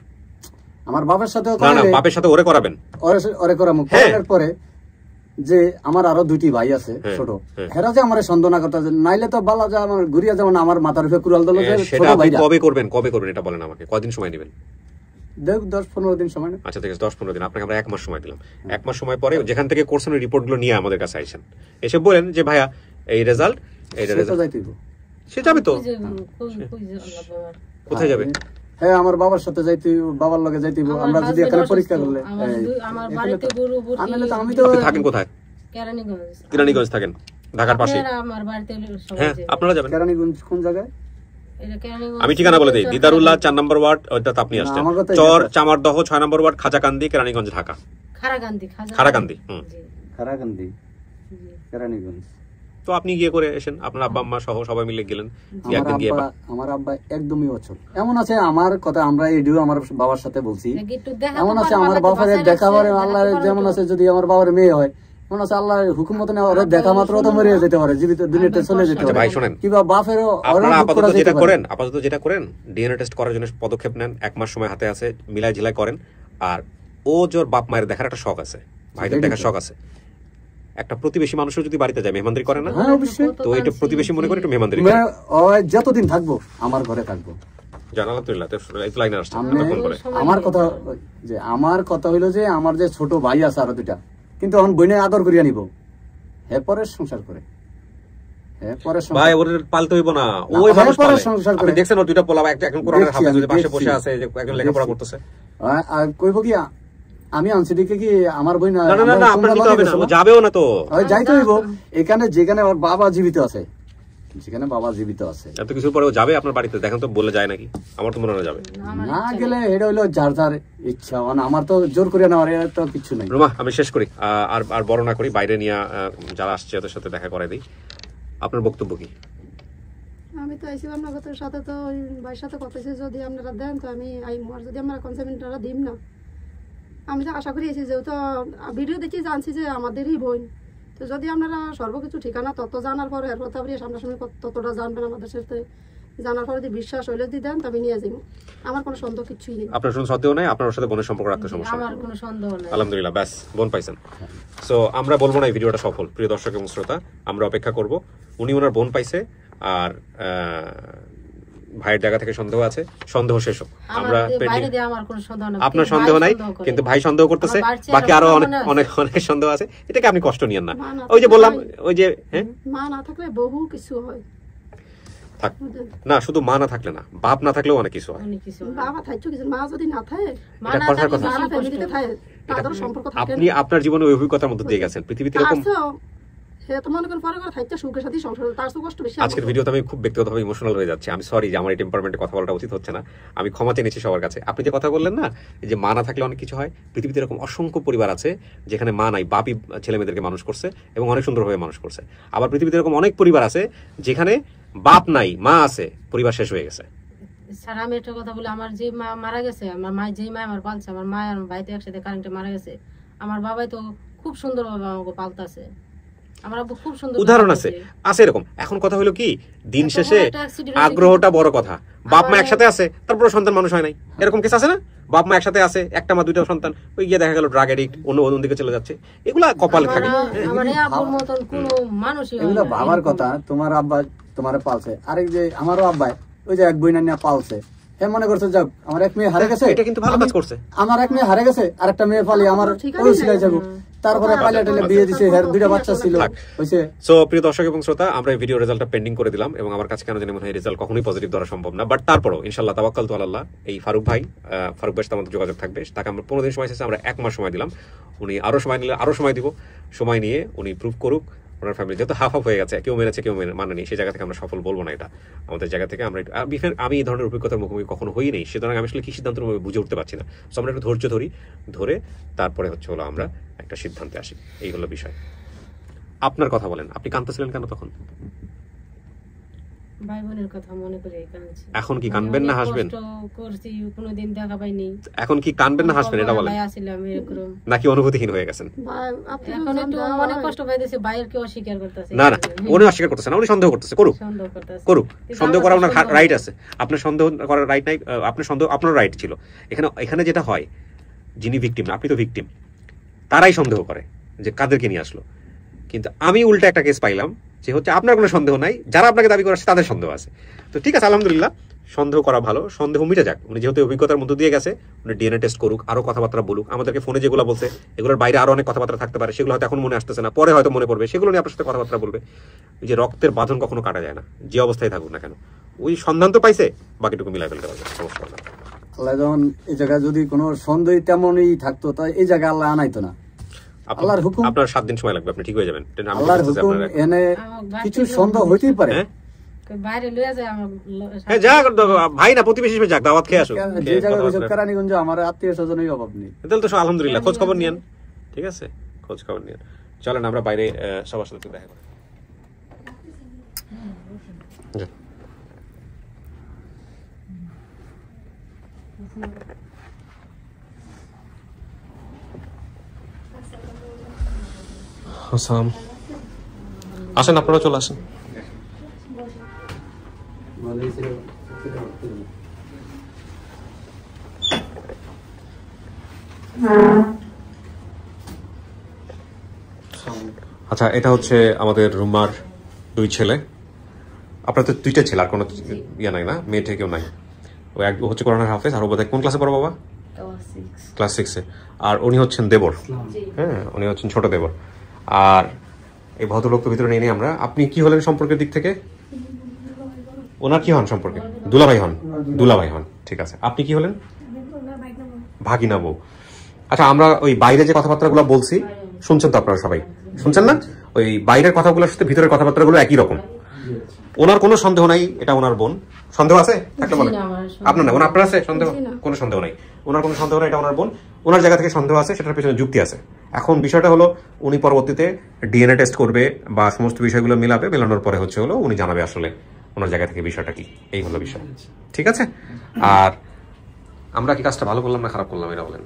আমার বাবার সাথে না না, বাপের সাথে ওরে করাবেন, ওরে করামু। করার পরে যে আমার আরো 2টি ভাই আছে ছোট, হেরা যে আমারে সন্দেহ না করতে, নাইলে তো বালা যা আমার ঘুরিয়া যাবে না, আমার মাথার উপরে কুড়াল দল। সেটা আপনি কবে করবেন? কবে করবেন এটা বলেন আমাকে। কয়দিন সময় নেবেন? 10-15 দিন সময়। আচ্ছা ঠিক আছে, 10-15 দিন। আপনাকে আমরা 1 মাস সময় দিলাম। 1 মাস সময় পরে যেখান থেকে কোর্সের রিপোর্টগুলো নিয়ে আমাদের কাছে আইছেন, এসে বলেন যে ভাইয়া এই রেজাল্ট, এইটা রেজাল্ট সে যাবে তো কোথায় যাবে? হ্যাঁ, আমার বাবার সাথে যাইতে, বাবার লগে যাইতে। আমরা যদি এখানে পরীক্ষা করলে আমি তো থাকেন কোথায়? কেরানীগঞ্জ থাকেন, ঢাকার পাশে। হ্যাঁ, আপনারা যাবেন কেরানীগঞ্জ। কোন জায়গায়? আমি ঠিকানা বলে দিই, দিদারুল্লাহ 4 নম্বর ওয়ার্ড, ওইটাতে আপনি আসছেন। চর চামারদহ 6 নম্বর ওয়ার্ড, খাজাকান্দি, কেরানীগঞ্জ, ঢাকা। খারাকান্দি কেরানীগঞ্জ। তো আপনি গিয়ে করে এসেন, আপনার আব্বা আম্মা সহ সবাই মিলে গেলেন। আমার আব্বা একদমই অচল। এমন আছে আমার কথা, আমরা এডিও আমার বাবার সাথে বলছি, এমন আছে আমার বাবার দেখা পরে আল্লাহ, যেমন আছে যদি আমার বাবার মেয়ে হয়, এমন আছে আল্লাহ হুকুম মতো ওরা দেখা মাত্র তো মরে যেতে পারে, জীবিত দুনিয়াতে চলে যেতে পারে। ভাই শুনেন, কিংবা বাপেরও আপাতত যেটা করেন, ডিএনএ টেস্ট করার জন্য পদক্ষেপ নেন। 1 মাস সময় হাতে আছে, মিলাই ঝিলাই করেন। আর ও জোর বাপ মায়ের দেখার একটা শখ আছে, ভাইদের দেখার শখ আছে। একটা প্রতিবেশী মানুষও যদি বাড়িতে যায়, মেহমানদারি করে না? হ্যাঁ অবশ্যই। তো এটা প্রতিবেশী মনে করে একটু মেহমানদারি করে। যতদিন থাকবো আমার ঘরে থাকবো। আমার কথা হইলো যে আমার যে ছোট ভাই আছে আরো 2টা, কিন্তু এখন বইনে আদর করিয়া নিব, এরপরে সংসার করে। ভাই ওর পালতে হইব না, ওই মানুষ পালে। আপনি দেখছেন ওর 2টা পোলা, একটা এখন কোরআনের হাফেজ পাশে বসে আছে, যে একজন লেখাপড়া করতেছে। কইব কি আমি আনছি দিকে কি আমার বই না? না না না, আপনার নিতে হবে না, ও যাবেও না তো। যাইতে হইব এখানে, যেখানে ওর বাবা জীবিত আছে, যেখানে বাবা জীবিত আছে। এত কিছু পরে ও যাবে আপনার বাড়িতে? দেখেন তো, বলে যায় নাকি? আমার তো মনে হয় যাবে না। গেলে এটা হইলো যার যার ইচ্ছা, আমার তো জোর করে নেওয়ার তো কিছু নাই। রুমা, আমি শেষ করি, আর বড় না করি, বাইরে নিয়ে যারা আসছে ওদের সাথে দেখা করে দিই। আপনার বক্তব্য কি? আমি তো আইছিলাম না কত সাথে, তো ওই ভাইয়ের সাথে কথা হয়েছে, যদি আপনারা দেন তো আমি আইমু, আর যদি আমরা কনসেপ্টটা দিম না। আমি তো আশা করি যেহেতু ভিডিও দেখি জানছি যে আমাদেরই বোন, তো যদি আপনারা সর্বকিছু ঠিকানা তত জানার পরে এরপর তারপরে সামনাসামনি ততটা জানবেন আমাদের সাথে, জানার পরে যদি বিশ্বাস হইলে দিয়ে দেন তবে নিয়ে যাবো। আমার কোনো সন্দেহ কিছুই নেই। আপনার কোনো সন্দেহ নাই? আপনার সাথে বোনের সম্পর্ক রাখতে সমস্যা? আমার কোনো সন্দেহ নেই, আলহামদুলিল্লাহ। ব্যাস, বোন পাইছেন। সো আমরা বলবো না এই ভিডিওটা সফল। প্রিয় দর্শক এবং শ্রোতা, আমরা অপেক্ষা করব। উনি ওনার বোন পাইছে, আর ভাইয়ের জায়গা থেকে সন্দেহ আছে, সন্দেহ শেষ হোক। আমরা আপনার সন্দেহ নাই, কিন্তু ভাই সন্দেহ করতেছে, বাকি আরো অনেক অনেক সন্দেহ আছে। এটাকে আপনি কষ্ট নিয়েন না। ওই যে বললাম, ওই যে মা না থাকলে বহু কিছু হয়। না, শুধু মা না থাকলে না, বাপ না থাকলেও অনেক কিছু হয়। বাবা থাকছো কিছু, মা যদি না থাকে, এটা কথার কথা। আপনি আপনার জীবনে ওই অভিজ্ঞতার মধ্যে দিয়ে গেছেন। পৃথিবীতে এরকম আজকের ভিডিওতে আমি খুব ব্যক্তিগতভাবে ইমোশনাল হয়ে যাচ্ছি। আমি সরি যে আমার এই টেম্পারমেন্টে কথা বলাটা উচিত হচ্ছে না। আমি ক্ষমা চেয়েছি সবার কাছে। আপনি যে কথা বললেন না, যে মা না থাকলে অনেক কিছু হয়, পৃথিবীতে এরকম অসংখ্য পরিবার আছে যেখানে মা নাই, বাপই ছেলে মেয়েদেরকে মানুষ করছে এবং অনেক সুন্দরভাবে মানুষ করছে। আবার পৃথিবীতে এরকম অনেক পরিবার আছে যেখানে বাপ নাই, মা আছে, পরিবার শেষ হয়ে গেছে। স্যার, আমি একটা কথা বলি, আমার যে মা মারা গেছে, আমার মা যেই মা আমার পালছে, আমার মা আর ভাই তো একসাথে কারেন্টে মারা গেছে। আমার বাবাই তো খুব সুন্দরভাবে আমাকে পালতাছে। উদাহরণ আছে এরকম। এখন কথা হলো কি, দিন শেষে আগ্রহটা বড় কথা। বাপ মা একসাথে আছে, তারপর সন্তান মানুষ হয় নাই, এরকম কেস আছে না? বাপ মা একসাথে আছে, একটা মা 2টা সন্তান, ওই গিয়ে দেখা গেল ড্রাগ এডিক্ট, অন্য দিকে চলে যাচ্ছে। এগুলা কপালে থাকে। এগুলো বাবার কথা। তোমার আব্বা তোমারে পালছে, আরেক যে আমারও আব্বাই ওই যে এক বইনা নিয়ে পালছে। মনে করছে যাক আমার এক মেয়ে হারে গেছে, এটা কিন্তু ভালো কাজ করছে। আমার এক মেয়ে হারে গেছে, আর একটা মেয়ে পালি আমার ওই সিলাই যাবো। তারপরে পাইলটে বিয়ে দিছে, এর 2টা বাচ্চা ছিল হইছে। সো প্রিয় দর্শক এবং শ্রোতা, আমরা এই ভিডিও রেজাল্টটা পেন্ডিং করে দিলাম, এবং আমার কাছে কেন জানি মনে হয় রেজাল্ট কখনোই পজিটিভ ধরা সম্ভব না। বাট তারপরও ইনশাআল্লাহ, তাওয়াক্কালতু আলাল্লাহ, এই ফারুক ভাইয়ের সাথে আমাদের যোগাযোগ থাকবে। তাকে আমরা 15 দিন সময় শেষে আমরা 1 মাস সময় দিলাম। উনি আরো সময় নিলে আরো সময় দিব। সময় নিয়ে উনি প্রুভ করুক ওনার ফ্যামিলি যেহেতু হাফ হয়ে গেছে, কেউ মেনেছে কেউ মানেনি, সেই জায়গা থেকে আমরা সফল বলবো না। এটা আমাদের জায়গা থেকে আমরা আমি এই ধরনের অভিজ্ঞতার মুখোমুখি কখনো হই নেই, সুতরাং আমি আসলে কি সিদ্ধান্ত বুঝে উঠতে পারছি না। সো আমরা একটু ধৈর্য ধরে তারপরে হচ্ছে হলো আমরা একটা সিদ্ধান্তে আসি, এই হলো বিষয়। আপনার কথা বলেন, আপনি কাঁদতেছিলেন কেন তখন? ভাই বোনের কথা মনে করে কাঁদছি। এখন কি কাঁদবেন না হাসবেন? করছি কোনোদিন দেখা পাইনি, এখন কি কাঁদবেন না হাসবেন এটা বলেন? নাকি অনুভূতিহীন হয়ে গেছেন? এখন একটু অনেক কষ্ট পাইতেছে, ভাইয়ের কেউ অস্বীকার করতেছে না। উনি অস্বীকার করতেছে না, উনি সন্দেহ করতেছে। করুক, সন্দেহ করার ওনার রাইট আছে। আপনার সন্দেহ করার রাইট নাই, আপনার সন্দেহ আপনার রাইট ছিল। এখানে যেটা হয়, যিনি ভিকটিম না, আপনি তো ভিকটিম, তারাই সন্দেহ করে যে কাদেরকে নিয়ে আসলো। কিন্তু আমি উল্টা একটা কেস পাইলাম যে হচ্ছে আপনার কোনো সন্দেহ নাই, যারা আপনাকে দাবি করে তাদের সন্দেহ আছে। তো ঠিক আছে, আলহামদুলিল্লাহ, সন্দেহ করা ভালো, সন্দেহ মিটে যাক। উনি যেহেতু অভিজ্ঞতার মধ্য দিয়ে গেছে, উনি ডিএনএ টেস্ট করুক, আরো কথাবার্তা বলুক। আমাদেরকে ফোনে যেগুলো বলছে এগুলোর বাইরে আরো অনেক কথাবার্তা থাকতে পারে, সেগুলো হয়তো এখন মনে আসতেছে না, পরে হয়তো মনে পড়বে, সেগুলো নিয়ে আপনার সাথে কথাবার্তা বলবে। যে রক্তের বাঁধন কখনো কাটা যায় না, যে অবস্থায় থাকুক না কেন। ওই সন্ধান তো পাইছে, বাকিটুকু মিলাই ফেলতে পারবে, সমস্যা না। আল্লাহ যখন এই জায়গায় যদি কোনো সন্দেহ তেমনই থাকতো, তাই এই জায়গায় আল্লাহ আনাইতো না। আল্লাহর হুকুম, আপনার 7 দিন সময় লাগবে, আপনি ঠিক হয়ে যাবেন। আল্লাহর হুকুম এনে কিছু সন্দেহ হইতেই পারে। বাইরে লয়ে যায় আমার, হ্যাঁ যা ভাই না প্রতিবেশী হিসেবে যাক, দাওয়াত খেয়ে আসো। যে জায়গায় কেরানীগঞ্জ আমার আত্মীয়-স্বজনের অভাব নেই, তাহলে তো আলহামদুলিল্লাহ। খোঁজ খবর নিয়েন, ঠিক আছে, খোঁজ খবর নিয়েন। চলেন আমরা বাইরে সবার সাথে দেখা করি। আসেন, আপনারা চলে আসেন। আচ্ছা, এটা হচ্ছে আমাদের রুমার 2 ছেলে। আপনার তো 2টা ছেলে, আর কোনো ইয়ে নাই না, মেয়ে কেউ নাই? ও এক হচ্ছে কোরআনের হাফেজ, আর ও বোধহয় কোন ক্লাসে পড়ো বাবা? ক্লাস 6-এ। আর উনি হচ্ছেন দেবর, হ্যাঁ, উনি হচ্ছেন ছোট দেবর। আর এই ভদ্রলোক তো ভিতরে নেই আমরা। আপনি কি হলেন সম্পর্কের দিক থেকে? ওনার কি হন সম্পর্কে? দুলাভাই হন। দুলাভাই হন, ঠিক আছে। আপনি কি হলেন? ভাগিনা বউ। আচ্ছা, আমরা ওই বাইরে যে কথাবার্তাগুলো বলছি শুনছেন তো আপনারা সবাই? শুনছেন না? ওই বাইরের কথাগুলোর সাথে ভিতরের কথাবার্তাগুলো একই রকম। ওনার কোনো সন্দেহ নাই এটা ওনার বোন। সন্দেহ আছে? একটা বলেন। আপনার না, আপনার আছে সন্দেহ? কোনো সন্দেহ নাই, ওনার কোনো সন্দেহ নাই, এটা ওনার বোন। ওনার জায়গা থেকে সন্দেহ আছে, সেটার পেছনে যুক্তি আছে। এখন বিষয়টা হলো, উনি পরবর্তীতে ডিএনএ টেস্ট করবে বা সমস্ত বিষয়গুলো মেলাবে, মেলানোর পরে হচ্ছে হলো উনি জানাবে আসলে ওনার জায়গা থেকে বিষয়টা কি। এই হলো বিষয়, ঠিক আছে? আর আমরা কি কাজটা ভালো করলাম না খারাপ করলাম এটা বলেন?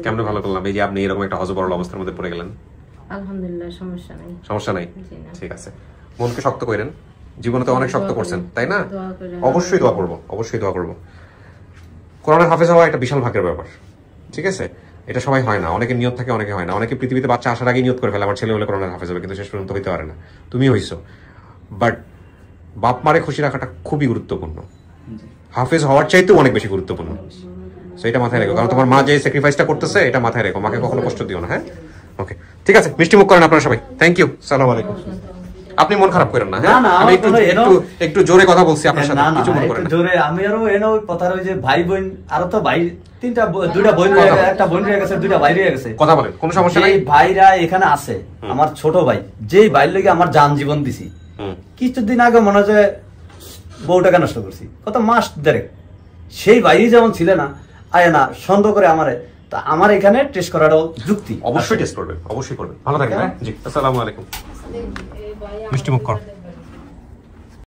কেমন ভালো করলাম? এই যে আপনি এরকম একটা হযবরল অবস্থার মধ্যে পড়ে গেলেন। আলহামদুলিল্লাহ, সমস্যা নাই। সমস্যা নাই, ঠিক আছে। মনকে শক্ত করেন, জীবনে তো অনেক শক্ত করছেন, তাই না? অবশ্যই দোয়া করবো, অবশ্যই দোয়া করবো। কোরআনের হাফেজ হওয়া একটা বিশাল ভাগ্যের ব্যাপার, ঠিক আছে? এটা সবাই হয় না, অনেকে নিয়ত থাকে, অনেকে হয় না। অনেকে পৃথিবীতে বাচ্চা আসার আগে নিয়ত করে ফেলে আমার ছেলে হলে কোরআনের হাফেজ হবে, কিন্তু শেষ পর্যন্ত হইতে পারে না। তুমি হইছো। বাট বাপ মারে খুশি রাখাটা খুবই গুরুত্বপূর্ণ, হাফেজ হওয়ার চাইতেও অনেক বেশি গুরুত্বপূর্ণ। এটা মাথায় রেখো, কারণ তোমার মা যে স্যাক্রিফাইসটা করতেছে এটা মাথায় রেখো। মাকে কখনো কষ্ট দিও না, হ্যাঁ? ওকে, ঠিক আছে। মিষ্টি মুখ করেন আপনারা সবাই। থ্যাংক ইউ, সালাম আলাইকুম। আপনি মন খারাপ করেন না, হ্যাঁ? আমি একটু জোরে কথা বলছি আপনার সাথে, কিছু মনে করেন না। জোরে আমি আরো এনো কথা রই যে ভাই বোন, আরো তো ভাই দুইটা বোন রয়ে গেছে, একটা বোন রয়ে গেছে, দুইটা ভাই রয়ে গেছে। কথা বলেন, কোনো সমস্যা নাই। এই ভাইরা এখানে আছে, আমার ছোট ভাই, যেই ভাইয়ের লাগি আমার জান জীবন দিছি। কিছুদিন আগে মনে হয় বউটাকে নষ্ট করছি, কত মাস ধরে। সেই ভাই যেমন ছিল না, আয় না সন্দেহ করে আমারে, তা আমার এখানে টেস্ট করাটাও যুক্তি। অবশ্যই টেস্ট করবেন, অবশ্যই করবেন। ভালো থাকবেন, হ্যাঁ? জি, আসসালামু আলাইকুম। মিষ্টি মুখ কর।